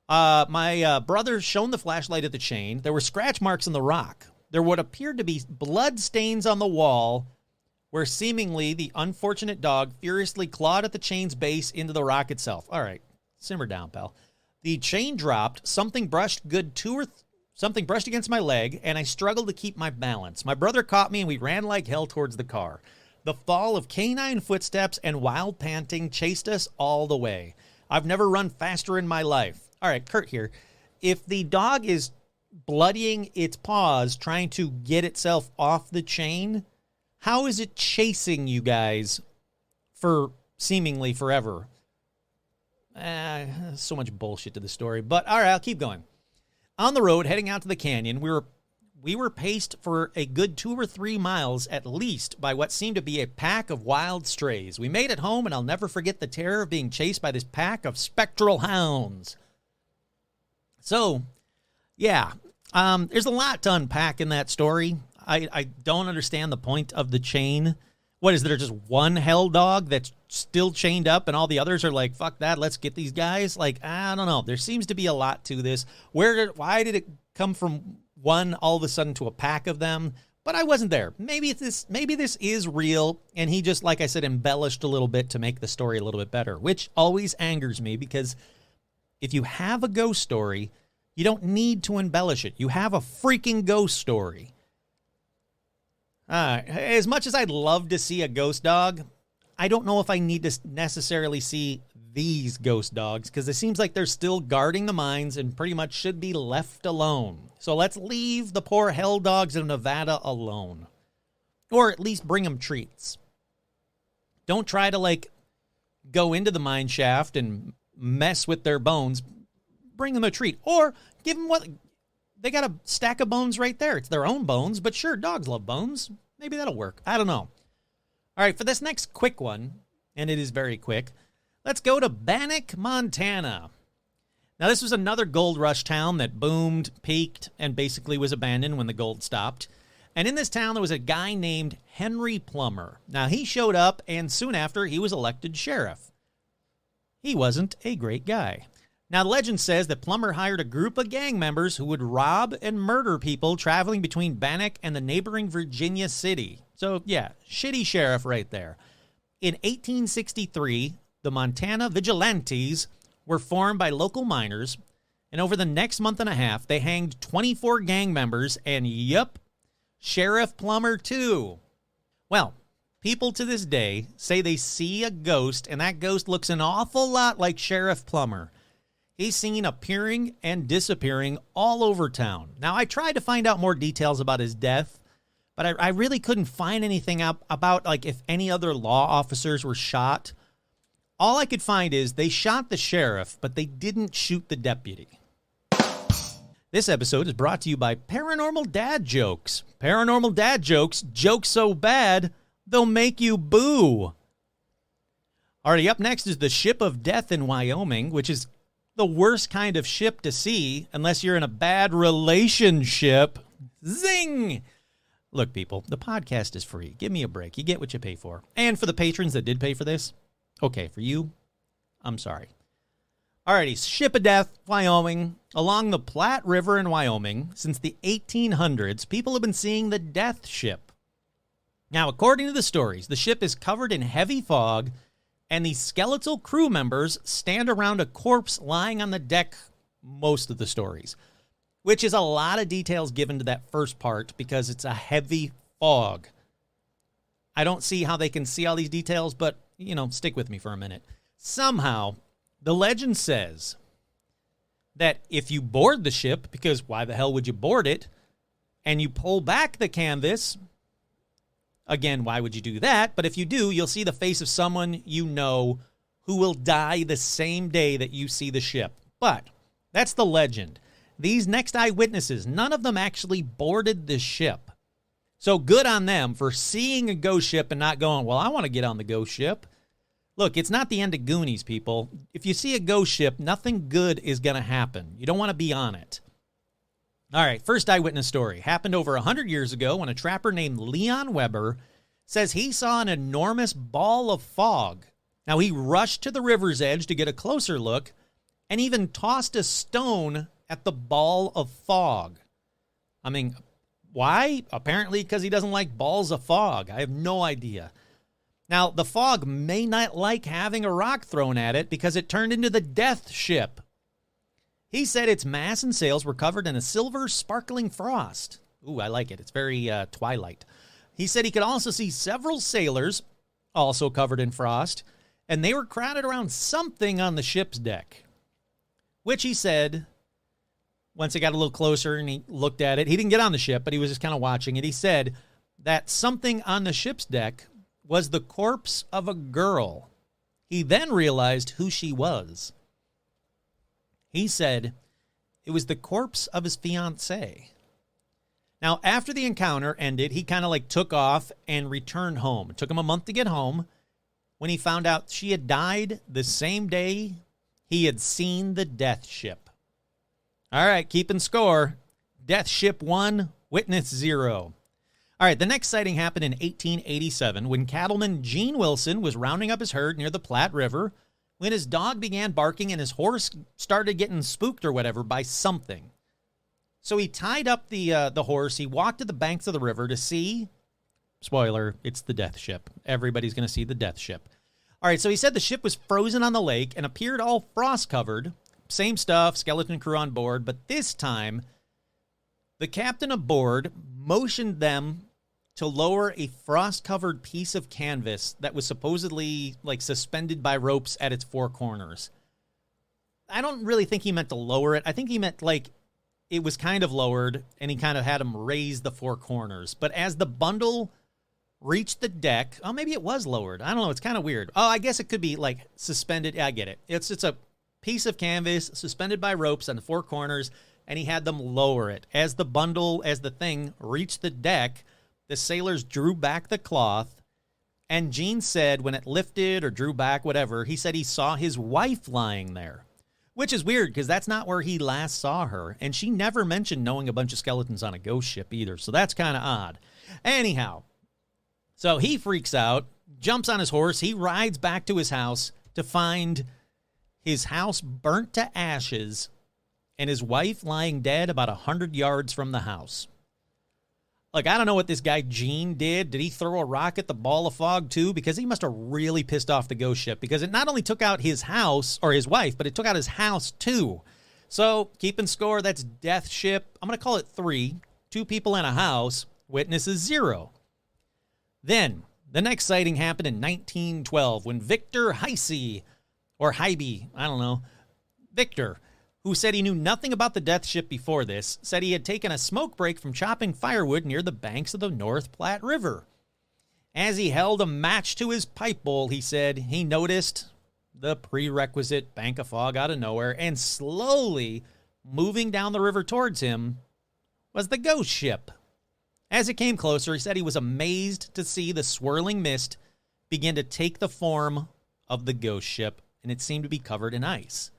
My brother shone the flashlight at the chain. There were scratch marks in the rock. There would appear to be blood stains on the wall where seemingly the unfortunate dog furiously clawed at the chain's base into the rock itself. All right, simmer down, pal. The chain dropped. Something brushed against my leg, and I struggled to keep my balance. My brother caught me, and we ran like hell towards the car. The fall of canine footsteps and wild panting chased us all the way. I've never run faster in my life. All right, Kurt here. If the dog is bloodying its paws trying to get itself off the chain, how is it chasing you guys for seemingly forever? So much bullshit to the story, but all right, I'll keep going. On the road heading out to the canyon, we were paced for a good 2 or 3 miles at least by what seemed to be a pack of wild strays. We made it home, and I'll never forget the terror of being chased by this pack of spectral hounds. So, yeah, there's a lot to unpack in that story. I don't understand the point of the chain. What is there, just one hell dog that's still chained up and all the others are like, fuck that, let's get these guys? Like, I don't know. There seems to be a lot to this. Why did it come from one all of a sudden to a pack of them? But I wasn't there. Maybe this is real, and he just, like I said, embellished a little bit to make the story a little bit better, which always angers me, because if you have a ghost story, you don't need to embellish it. You have a freaking ghost story. As much as I'd love to see a ghost dog, I don't know if I need to necessarily see these ghost dogs, because it seems like they're still guarding the mines and pretty much should be left alone. So let's leave the poor hell dogs of Nevada alone. Or at least bring them treats. Don't try to, like, go into the mine shaft and mess with their bones. Bring them a treat. Or give them what... They got a stack of bones right there. It's their own bones, but sure, dogs love bones. Maybe that'll work. I don't know. All right, for this next quick one, and it is very quick, let's go to Bannack, Montana. Now, this was another gold rush town that boomed, peaked, and basically was abandoned when the gold stopped. And in this town, there was a guy named Henry Plummer. Now, he showed up, and soon after, he was elected sheriff. He wasn't a great guy. Now, the legend says that Plummer hired a group of gang members who would rob and murder people traveling between Bannack and the neighboring Virginia city. So, yeah, shitty sheriff right there. In 1863, the Montana Vigilantes were formed by local miners, and over the next month and a half, they hanged 24 gang members, and yup, Sheriff Plummer too. Well, people to this day say they see a ghost, and that ghost looks an awful lot like Sheriff Plummer. He's seen appearing and disappearing all over town. Now, I tried to find out more details about his death, but I really couldn't find anything out about, like, if any other law officers were shot. All I could find is they shot the sheriff, but they didn't shoot the deputy. This episode is brought to you by Paranormal Dad Jokes. Paranormal Dad Jokes, jokes so bad, they'll make you boo. Alrighty, up next is the Ship of Death in Wyoming, which is the worst kind of ship to see unless you're in a bad relationship. Zing! Look, people, the podcast is free. Give me a break. You get what you pay for. And for the patrons that did pay for this, okay, for you, I'm sorry. Alrighty, Ship of Death, Wyoming. Along the Platte River in Wyoming, since the 1800s, people have been seeing the Death Ship. Now, according to the stories, the ship is covered in heavy fog, and the skeletal crew members stand around a corpse lying on the deck most of the stories, which is a lot of details given to that first part because it's a heavy fog. I don't see how they can see all these details, but, stick with me for a minute. Somehow, the legend says that if you board the ship, because why the hell would you board it, and you pull back the canvas, again, why would you do that? But if you do, you'll see the face of someone you know who will die the same day that you see the ship. But that's the legend. These next eyewitnesses, none of them actually boarded the ship. So good on them for seeing a ghost ship and not going, well, I want to get on the ghost ship. Look, it's not the end of Goonies, people. If you see a ghost ship, nothing good is going to happen. You don't want to be on it. All right, first eyewitness story. Happened over 100 years ago when a trapper named Leon Weber says he saw an enormous ball of fog. Now, he rushed to the river's edge to get a closer look and even tossed a stone at the ball of fog. I mean, why? Apparently because he doesn't like balls of fog. I have no idea. Now, the fog may not like having a rock thrown at it because it turned into the Death Ship. He said its mast and sails were covered in a silver sparkling frost. Ooh, I like it. It's very Twilight. He said he could also see several sailors, also covered in frost, and they were crowded around something on the ship's deck, which he said, once he got a little closer and he looked at it, he didn't get on the ship, but he was just kind of watching it. He said that something on the ship's deck was the corpse of a girl. He then realized who she was. He said it was the corpse of his fiancée. Now, after the encounter ended, he kind of like took off and returned home. It took him a month to get home when he found out she had died the same day he had seen the Death Ship. All right, keeping score. Death Ship 1, Witness 0. All right, the next sighting happened in 1887 when cattleman Gene Wilson was rounding up his herd near the Platte River when his dog began barking and his horse started getting spooked or whatever by something. So he tied up the horse. He walked to the banks of the river to see, spoiler, it's the Death Ship. Everybody's going to see the Death Ship. All right, so he said the ship was frozen on the lake and appeared all frost-covered. Same stuff, skeleton crew on board, but this time the captain aboard motioned them to lower a frost-covered piece of canvas that was supposedly like suspended by ropes at its four corners. I don't really think he meant to lower it. I think he meant like it was kind of lowered and he kind of had them raise the four corners. But as the bundle reached the deck, oh, maybe it was lowered. I don't know. It's kind of weird. Oh, I guess it could be like suspended. Yeah, I get it. It's a piece of canvas suspended by ropes on the four corners, and he had them lower it. As the thing reached the deck, the sailors drew back the cloth, and Gene said when it lifted or drew back, whatever, he said he saw his wife lying there, which is weird because that's not where he last saw her, and she never mentioned knowing a bunch of skeletons on a ghost ship either, so that's kind of odd. Anyhow, so he freaks out, jumps on his horse, he rides back to his house to find his house burnt to ashes and his wife lying dead about 100 yards from the house. Like, I don't know what this guy Gene did. Did he throw a rock at the ball of fog too? Because he must have really pissed off the ghost ship because it not only took out his house or his wife, but it took out his house too. So keeping score, that's Death Ship. I'm going to call it 3. 2 people in a house. Witnesses 0. Then the next sighting happened in 1912 when Victor Heisey, or Hybe, I don't know, Victor, who said he knew nothing about the Death Ship before this, said he had taken a smoke break from chopping firewood near the banks of the North Platte River. As he held a match to his pipe bowl, he said he noticed the prerequisite bank of fog out of nowhere, and slowly moving down the river towards him was the ghost ship. As it came closer, he said he was amazed to see the swirling mist begin to take the form of the ghost ship, and it seemed to be covered in ice.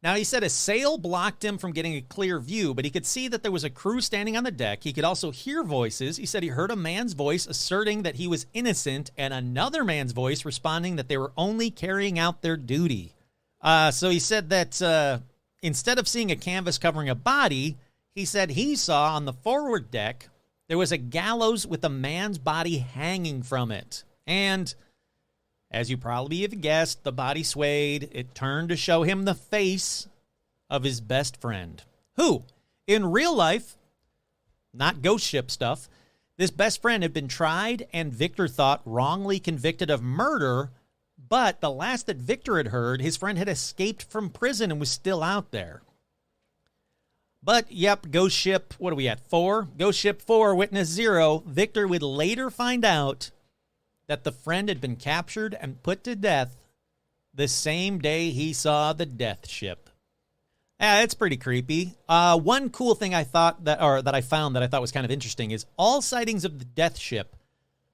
Now, he said a sail blocked him from getting a clear view, but he could see that there was a crew standing on the deck. He could also hear voices. He said he heard a man's voice asserting that he was innocent and another man's voice responding that they were only carrying out their duty. So he said that instead of seeing a canvas covering a body, he said he saw on the forward deck there was a gallows with a man's body hanging from it. And as you probably have guessed, the body swayed. It turned to show him the face of his best friend, who, in real life, not ghost ship stuff, this best friend had been tried and Victor thought wrongly convicted of murder, But the last that Victor had heard, his friend had escaped from prison and was still out there. But, yep, Ghost Ship, what are we at, 4? Ghost Ship 4, Witness 0. Victor would later find out that the friend had been captured and put to death the same day he saw the death ship. It's pretty creepy. One cool thing I found that I thought was kind of interesting is all sightings of the death ship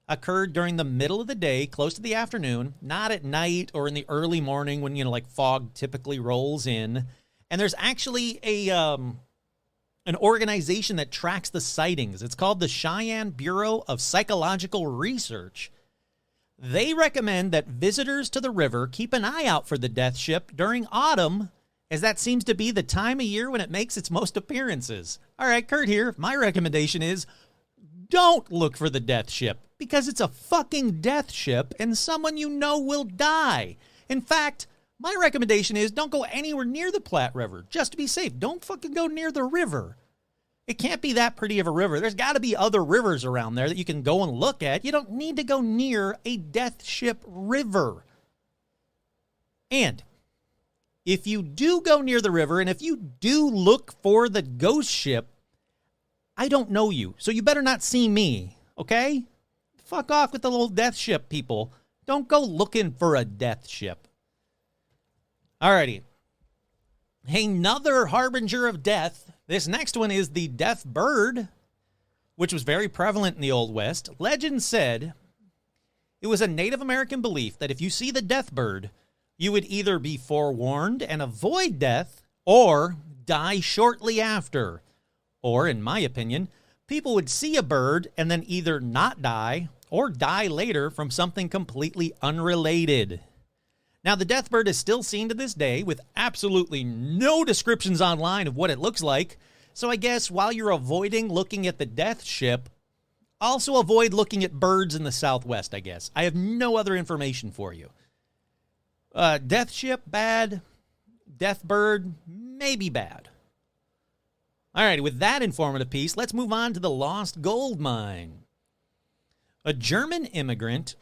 occurred during the middle of the day, close to the afternoon, not at night or in the early morning when, like fog typically rolls in. And there's actually an organization that tracks the sightings. It's called the Cheyenne Bureau of Psychological Research. They recommend that visitors to the river keep an eye out for the death ship during autumn, as that seems to be the time of year when it makes its most appearances. All right, Kurt here. My recommendation is don't look for the death ship, because it's a fucking death ship and someone you know will die. In fact, my recommendation is don't go anywhere near the Platte River, just to be safe. Don't fucking go near the river. It can't be that pretty of a river. There's got to be other rivers around there that you can go and look at. You don't need to go near a death ship river. And if you do go near the river, and if you do look for the ghost ship, I don't know you, so you better not see me, okay? Fuck off with the little death ship, people. Don't go looking for a death ship. Alrighty. Another harbinger of death. This next one is the death bird, which was very prevalent in the Old West. Legend said it was a Native American belief that if you see the death bird, you would either be forewarned and avoid death or die shortly after. Or, in my opinion, people would see a bird and then either not die or die later from something completely unrelated. Now, the death bird is still seen to this day with absolutely no descriptions online of what it looks like. So I guess while you're avoiding looking at the death ship, also avoid looking at birds in the Southwest, I guess. I have no other information for you. Death ship, bad. Death bird, maybe bad. All right, with that informative piece, let's move on to the lost gold mine. A German immigrant,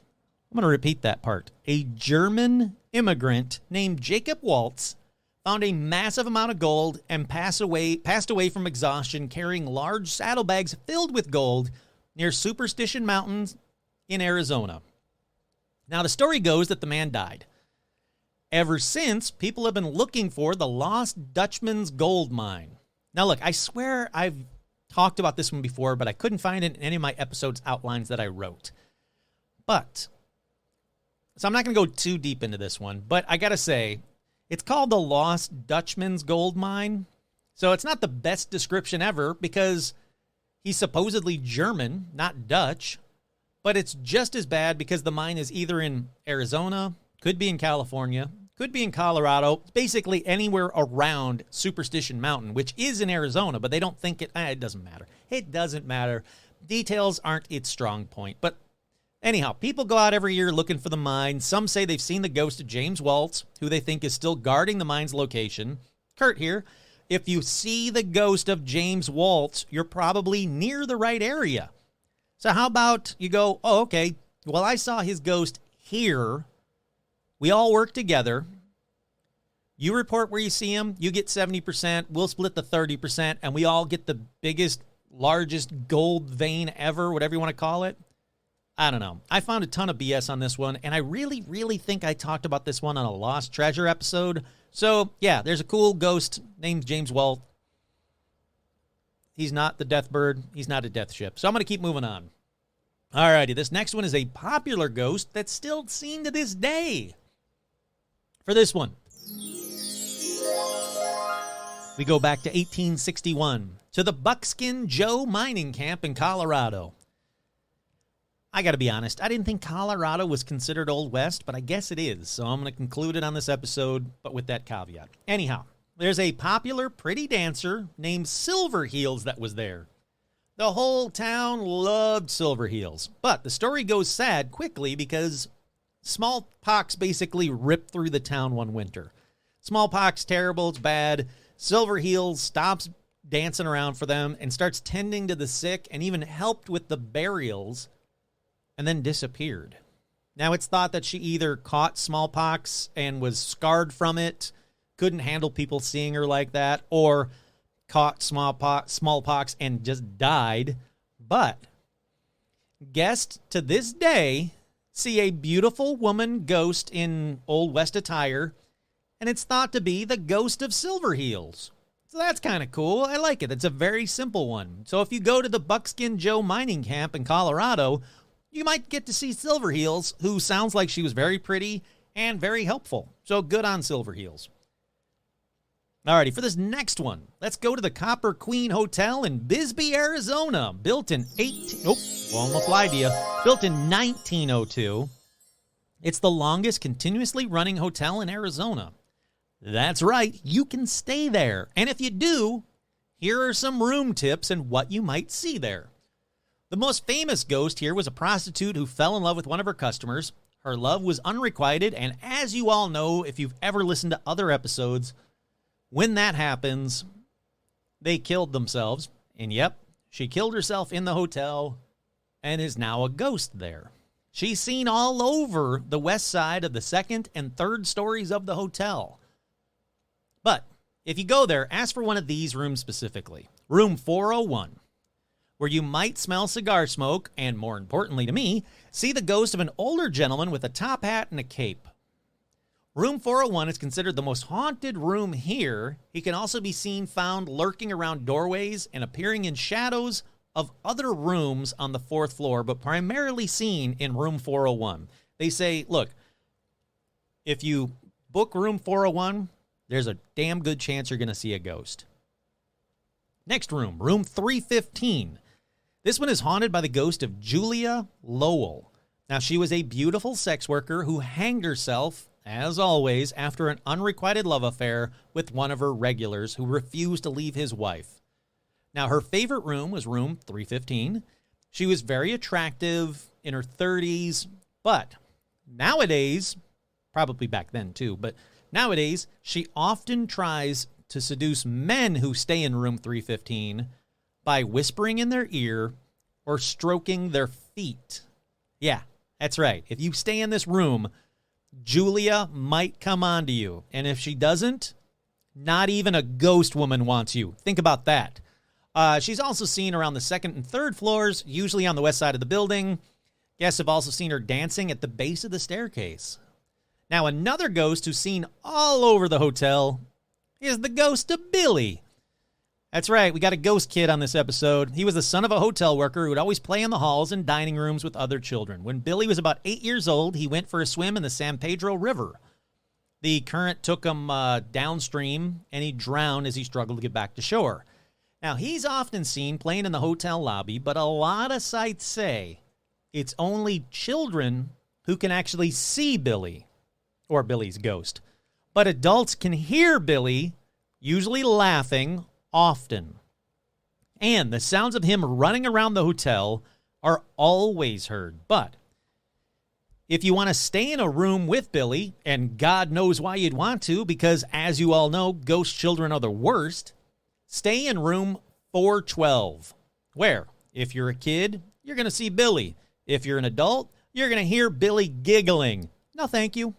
I'm going to repeat that part. A German immigrant named Jacob Waltz found a massive amount of gold and passed away from exhaustion carrying large saddlebags filled with gold near Superstition Mountains in Arizona. Now, the story goes that the man died. Ever since, people have been looking for the Lost Dutchman's gold mine. Now, look, I swear I've talked about this one before, but I couldn't find it in any of my episodes outlines that I wrote. So I'm not going to go too deep into this one, but I got to say, it's called the Lost Dutchman's gold mine. So it's not the best description ever because he's supposedly German, not Dutch, but it's just as bad because the mine is either in Arizona, could be in California, could be in Colorado, basically anywhere around Superstition Mountain, which is in Arizona, but they don't think it doesn't matter. It doesn't matter. Details aren't its strong point. But anyhow, people go out every year looking for the mine. Some say they've seen the ghost of James Waltz, who they think is still guarding the mine's location. Kurt here. If you see the ghost of James Waltz, you're probably near the right area. So how about you go, oh, okay, well, I saw his ghost here. We all work together. You report where you see him. You get 70%. We'll split the 30%, and we all get the biggest, largest gold vein ever, whatever you want to call it. I don't know. I found a ton of BS on this one, and I really, really think I talked about this one on a Lost Treasure episode. So, yeah, there's a cool ghost named James Waltz. He's not the death bird. He's not a death ship. So I'm going to keep moving on. Alrighty, this next one is a popular ghost that's still seen to this day. For this one, we go back to 1861 to the Buckskin Joe mining camp in Colorado. I got to be honest, I didn't think Colorado was considered Old West, but I guess it is. So I'm going to conclude it on this episode, but with that caveat. Anyhow, there's a popular pretty dancer named Silverheels that was there. The whole town loved Silverheels, but the story goes sad quickly because smallpox basically ripped through the town one winter. Smallpox, terrible, it's bad. Silverheels stops dancing around for them and starts tending to the sick and even helped with the burials and then disappeared. Now, it's thought that she either caught smallpox and was scarred from it, couldn't handle people seeing her like that, or caught smallpox and just died. But guests to this day see a beautiful woman ghost in Old West attire, and it's thought to be the ghost of Silverheels. So that's kind of cool. I like it. It's a very simple one. So if you go to the Buckskin Joe mining camp in Colorado, you might get to see Silverheels, who sounds like she was very pretty and very helpful. So good on Silverheels. Alrighty, for this next one, let's go to the Copper Queen Hotel in Bisbee, Arizona. Built in 1902. It's the longest continuously running hotel in Arizona. That's right, you can stay there. And if you do, here are some room tips and what you might see there. The most famous ghost here was a prostitute who fell in love with one of her customers. Her love was unrequited, and as you all know, if you've ever listened to other episodes, when that happens, they killed themselves. And yep, she killed herself in the hotel and is now a ghost there. She's seen all over the west side of the second and third stories of the hotel. But if you go there, ask for one of these rooms specifically. Room 401, where you might smell cigar smoke and, more importantly to me, see the ghost of an older gentleman with a top hat and a cape. Room 401 is considered the most haunted room here. He can also be seen found lurking around doorways and appearing in shadows of other rooms on the fourth floor, but primarily seen in room 401. They say, look, if you book room 401, there's a damn good chance you're going to see a ghost. Next room, room 315. This one is haunted by the ghost of Julia Lowell. Now, she was a beautiful sex worker who hanged herself, as always, after an unrequited love affair with one of her regulars who refused to leave his wife. Now, her favorite room was room 315. She was very attractive, in her 30s, but nowadays, probably back then too, but nowadays, she often tries to seduce men who stay in room 315 by whispering in their ear or stroking their feet. Yeah, that's right. If you stay in this room, Julia might come on to you. And if she doesn't, not even a ghost woman wants you. Think about that. She's also seen around the second and third floors, usually on the west side of the building. Guests have also seen her dancing at the base of the staircase. Now, another ghost who's seen all over the hotel is the ghost of Billy. That's right, we got a ghost kid on this episode. He was the son of a hotel worker who would always play in the halls and dining rooms with other children. When Billy was about 8 years old, he went for a swim in the San Pedro River. The current took him downstream, and he drowned as he struggled to get back to shore. Now, he's often seen playing in the hotel lobby, but a lot of sites say it's only children who can actually see Billy, or Billy's ghost. But adults can hear Billy, usually laughing, often. And the sounds of him running around the hotel are always heard. But if you want to stay in a room with Billy, and God knows why you'd want to, because as you all know, ghost children are the worst, stay in room 412, where, if you're a kid, you're going to see Billy. If you're an adult, you're going to hear Billy giggling. No, thank you.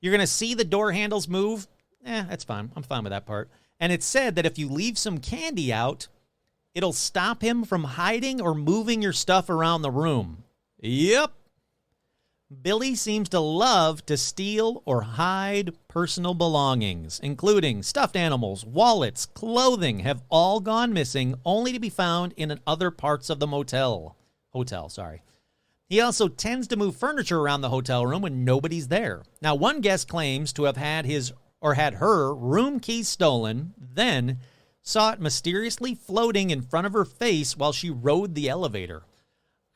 You're going to see the door handles move. That's fine. I'm fine with that part. And it's said that if you leave some candy out, it'll stop him from hiding or moving your stuff around the room. Yep. Billy seems to love to steal or hide personal belongings, including stuffed animals, wallets, clothing, have all gone missing, only to be found in other parts of the hotel. He also tends to move furniture around the hotel room when nobody's there. Now, one guest claims to have had her room keys stolen, then saw it mysteriously floating in front of her face while she rode the elevator.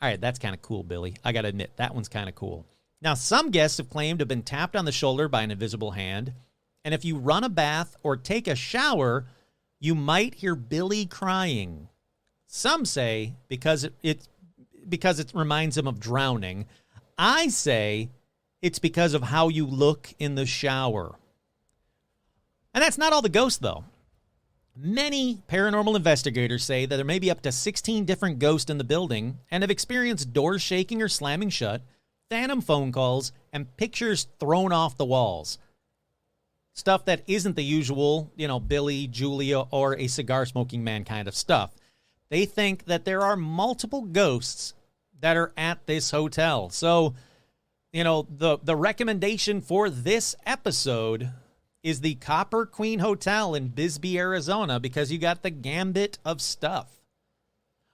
All right, that's kind of cool, Billy. I got to admit, that one's kind of cool. Now, some guests have claimed to have been tapped on the shoulder by an invisible hand, and if you run a bath or take a shower, you might hear Billy crying. Some say because it reminds him of drowning. I say it's because of how you look in the shower. And that's not all the ghosts, though. Many paranormal investigators say that there may be up to 16 different ghosts in the building and have experienced doors shaking or slamming shut, phantom phone calls, and pictures thrown off the walls. Stuff that isn't the usual, Billy, Julia, or a cigar-smoking man kind of stuff. They think that there are multiple ghosts that are at this hotel. So, the recommendation for this episode is the Copper Queen Hotel in Bisbee, Arizona, because you got the gambit of stuff.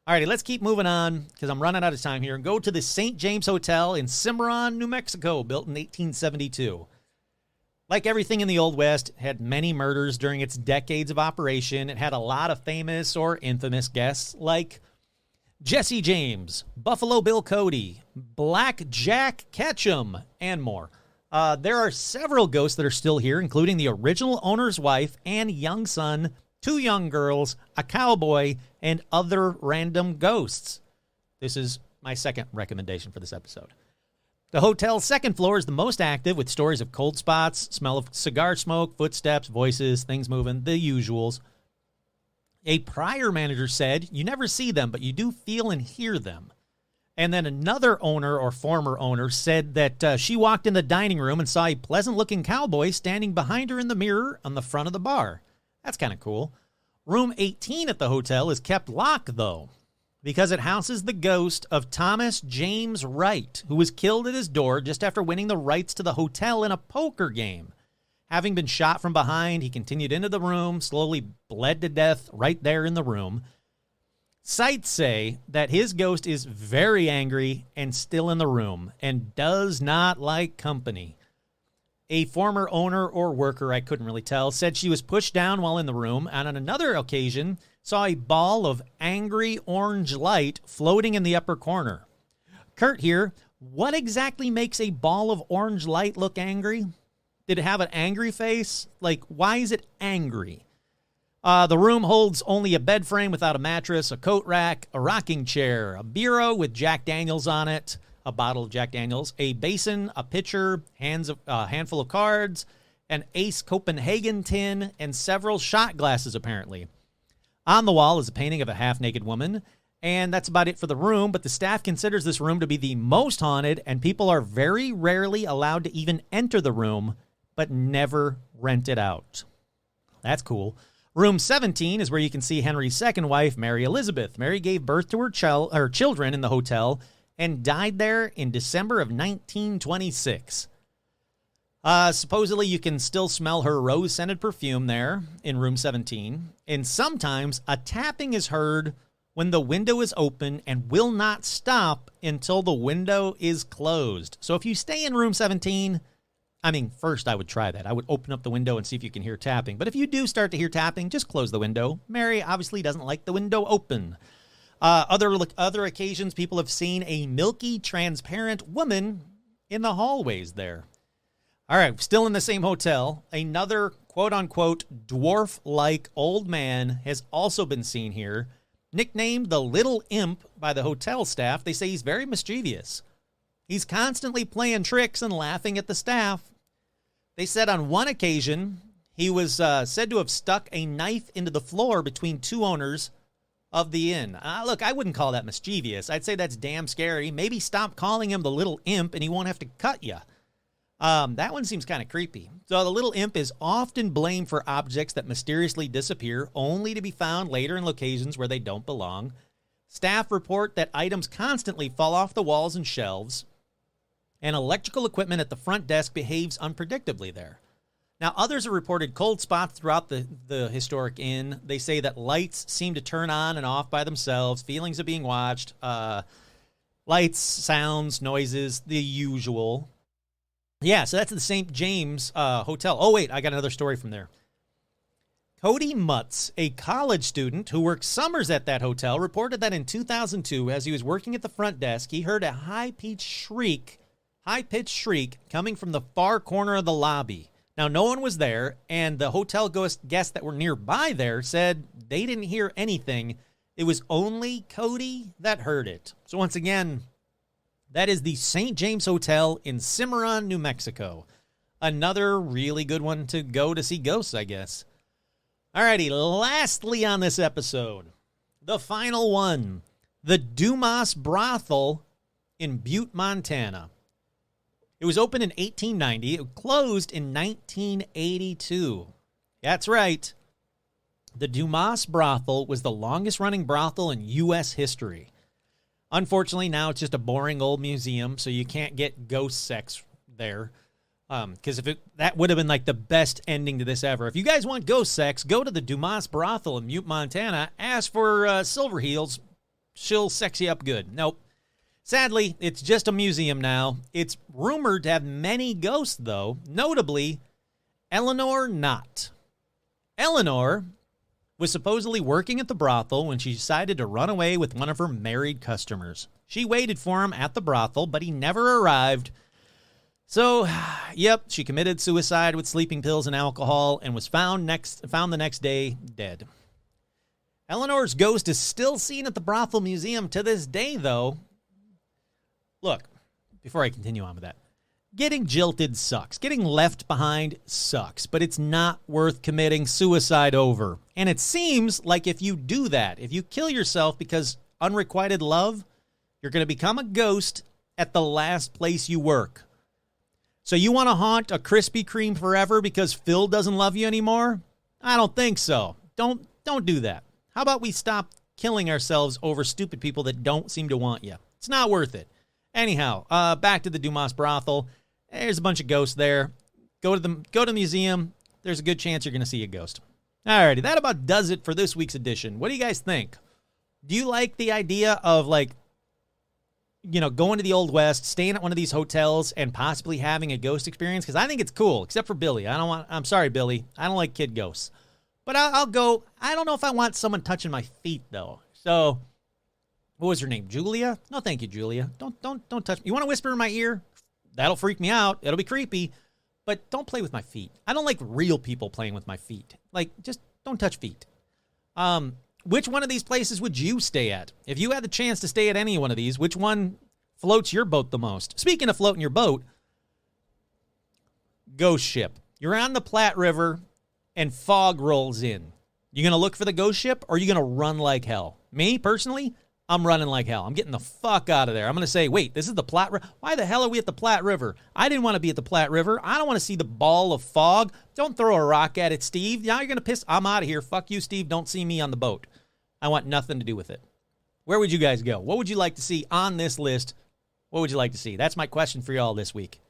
Alrighty, let's keep moving on because I'm running out of time here and go to the St. James Hotel in Cimarron, New Mexico, built in 1872. Like everything in the Old West, it had many murders during its decades of operation. It had a lot of famous or infamous guests like Jesse James, Buffalo Bill Cody, Black Jack Ketchum, and more. There are several ghosts that are still here, including the original owner's wife and young son, 2 young girls, a cowboy, and other random ghosts. This is my second recommendation for this episode. The hotel's second floor is the most active, with stories of cold spots, smell of cigar smoke, footsteps, voices, things moving, the usuals. A prior manager said, you never see them, but you do feel and hear them. And then another owner or former owner said that she walked in the dining room and saw a pleasant-looking cowboy standing behind her in the mirror on the front of the bar. That's kind of cool. Room 18 at the hotel is kept locked, though, because it houses the ghost of Thomas James Wright, who was killed at his door just after winning the rights to the hotel in a poker game. Having been shot from behind, he continued into the room, slowly bled to death right there in the room. Sites say that his ghost is very angry and still in the room and does not like company. A former owner or worker, I couldn't really tell, said she was pushed down while in the room, and on another occasion saw a ball of angry orange light floating in the upper corner. Kurt here, what exactly makes a ball of orange light look angry? Did it have an angry face? Like, why is it angry? The room holds only a bed frame without a mattress, a coat rack, a rocking chair, a bureau with Jack Daniels on it, a bottle of Jack Daniels, a basin, a pitcher, handful of cards, an Ace Copenhagen tin, and several shot glasses, apparently. On the wall is a painting of a half-naked woman, and that's about it for the room, but the staff considers this room to be the most haunted, and people are very rarely allowed to even enter the room, but never rent it out. That's cool. Room 17 is where you can see Henry's second wife, Mary Elizabeth. Mary gave birth to her children in the hotel and died there in December of 1926. Supposedly, you can still smell her rose-scented perfume there in room 17. And sometimes a tapping is heard when the window is open and will not stop until the window is closed. So if you stay in room 17, first I would try that. I would open up the window and see if you can hear tapping. But if you do start to hear tapping, just close the window. Mary obviously doesn't like the window open. Other occasions, people have seen a milky, transparent woman in the hallways there. All right, still in the same hotel, another quote-unquote dwarf-like old man has also been seen here. Nicknamed the Little Imp by the hotel staff, they say he's very mischievous. He's constantly playing tricks and laughing at the staff. They said on one occasion, he was said to have stuck a knife into the floor between 2 owners of the inn. Look, I wouldn't call that mischievous. I'd say that's damn scary. Maybe stop calling him the Little Imp and he won't have to cut you. That one seems kind of creepy. So the Little Imp is often blamed for objects that mysteriously disappear, only to be found later in locations where they don't belong. Staff report that items constantly fall off the walls and shelves, and electrical equipment at the front desk behaves unpredictably there. Now, others have reported cold spots throughout the historic inn. They say that lights seem to turn on and off by themselves, feelings of being watched, lights, sounds, noises, the usual. Yeah, so that's the St. James Hotel. Oh, wait, I got another story from there. Cody Mutz, a college student who worked summers at that hotel, reported that in 2002, as he was working at the front desk, he heard a high-pitched shriek coming from the far corner of the lobby. Now, no one was there, and the hotel guests that were nearby there said they didn't hear anything. It was only Cody that heard it. So once again, that is the St. James Hotel in Cimarron, New Mexico. Another really good one to go to see ghosts, I guess. Alrighty, lastly on this episode, the final one, the Dumas Brothel in Butte, Montana. It was opened in 1890. It closed in 1982. That's right. The Dumas brothel was the longest-running brothel in U.S. history. Unfortunately, now it's just a boring old museum, so you can't get ghost sex there. Because that would have been like the best ending to this ever. If you guys want ghost sex, go to the Dumas brothel in Butte, Montana. Ask for Silverheels. She'll sex you up good. Nope. Sadly, it's just a museum now. It's rumored to have many ghosts, though. Notably, Eleanor Knott. Eleanor was supposedly working at the brothel when she decided to run away with one of her married customers. She waited for him at the brothel, but he never arrived. So, yep, she committed suicide with sleeping pills and alcohol and was found the next day dead. Eleanor's ghost is still seen at the brothel museum to this day, though. Look, before I continue on with that, getting jilted sucks. Getting left behind sucks, but it's not worth committing suicide over. And it seems like if you do that, if you kill yourself because unrequited love, you're going to become a ghost at the last place you work. So you want to haunt a Krispy Kreme forever because Phil doesn't love you anymore? I don't think so. Don't do that. How about we stop killing ourselves over stupid people that don't seem to want you? It's not worth it. Anyhow, back to the Dumas brothel. There's a bunch of ghosts there. Go to the museum. There's a good chance you're going to see a ghost. Alrighty, that about does it for this week's edition. What do you guys think? Do you like the idea of going to the Old West, staying at one of these hotels, and possibly having a ghost experience? Because I think it's cool, except for Billy. I'm sorry, Billy. I don't like kid ghosts. But I'll go. I don't know if I want someone touching my feet, though. So, what was her name? Julia? No, thank you, Julia. Don't touch me. You want to whisper in my ear? That'll freak me out. It'll be creepy. But don't play with my feet. I don't like real people playing with my feet. Just don't touch feet. Which one of these places would you stay at? If you had the chance to stay at any one of these, which one floats your boat the most? Speaking of floating your boat, ghost ship. You're on the Platte River and fog rolls in. You going to look for the ghost ship or are you going to run like hell? Me, personally, I'm running like hell. I'm getting the fuck out of there. I'm going to say, wait, this is the Platte River? Why the hell are we at the Platte River? I didn't want to be at the Platte River. I don't want to see the ball of fog. Don't throw a rock at it, Steve. Now you're going to piss. I'm out of here. Fuck you, Steve. Don't see me on the boat. I want nothing to do with it. Where would you guys go? What would you like to see on this list? What would you like to see? That's my question for y'all this week.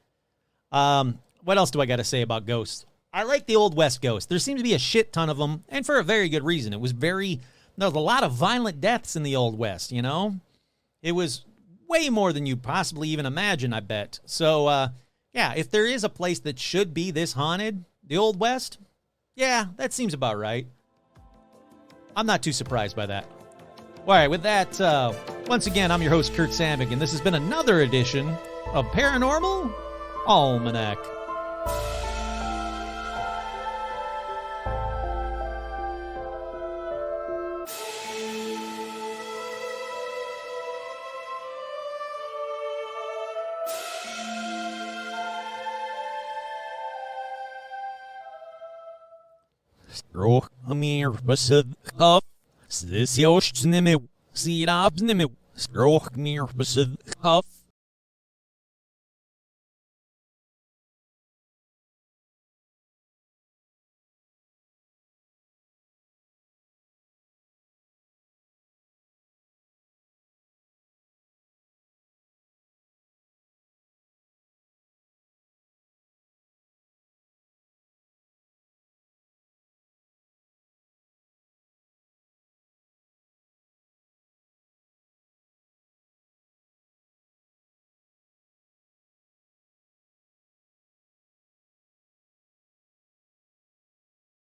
What else do I got to say about ghosts? I like the Old West ghosts. There seems to be a shit ton of them, and for a very good reason. There was a lot of violent deaths in the Old West, you know? It was way more than you possibly even imagine, I bet. So, yeah, if there is a place that should be this haunted, the Old West, yeah, that seems about right. I'm not too surprised by that. All right, with that, once again, I'm your host, Kurt Sandvik, and this has been another edition of Paranormal Almanac. Mir besed af, s yosh nime, sirab nime, skroch mir besed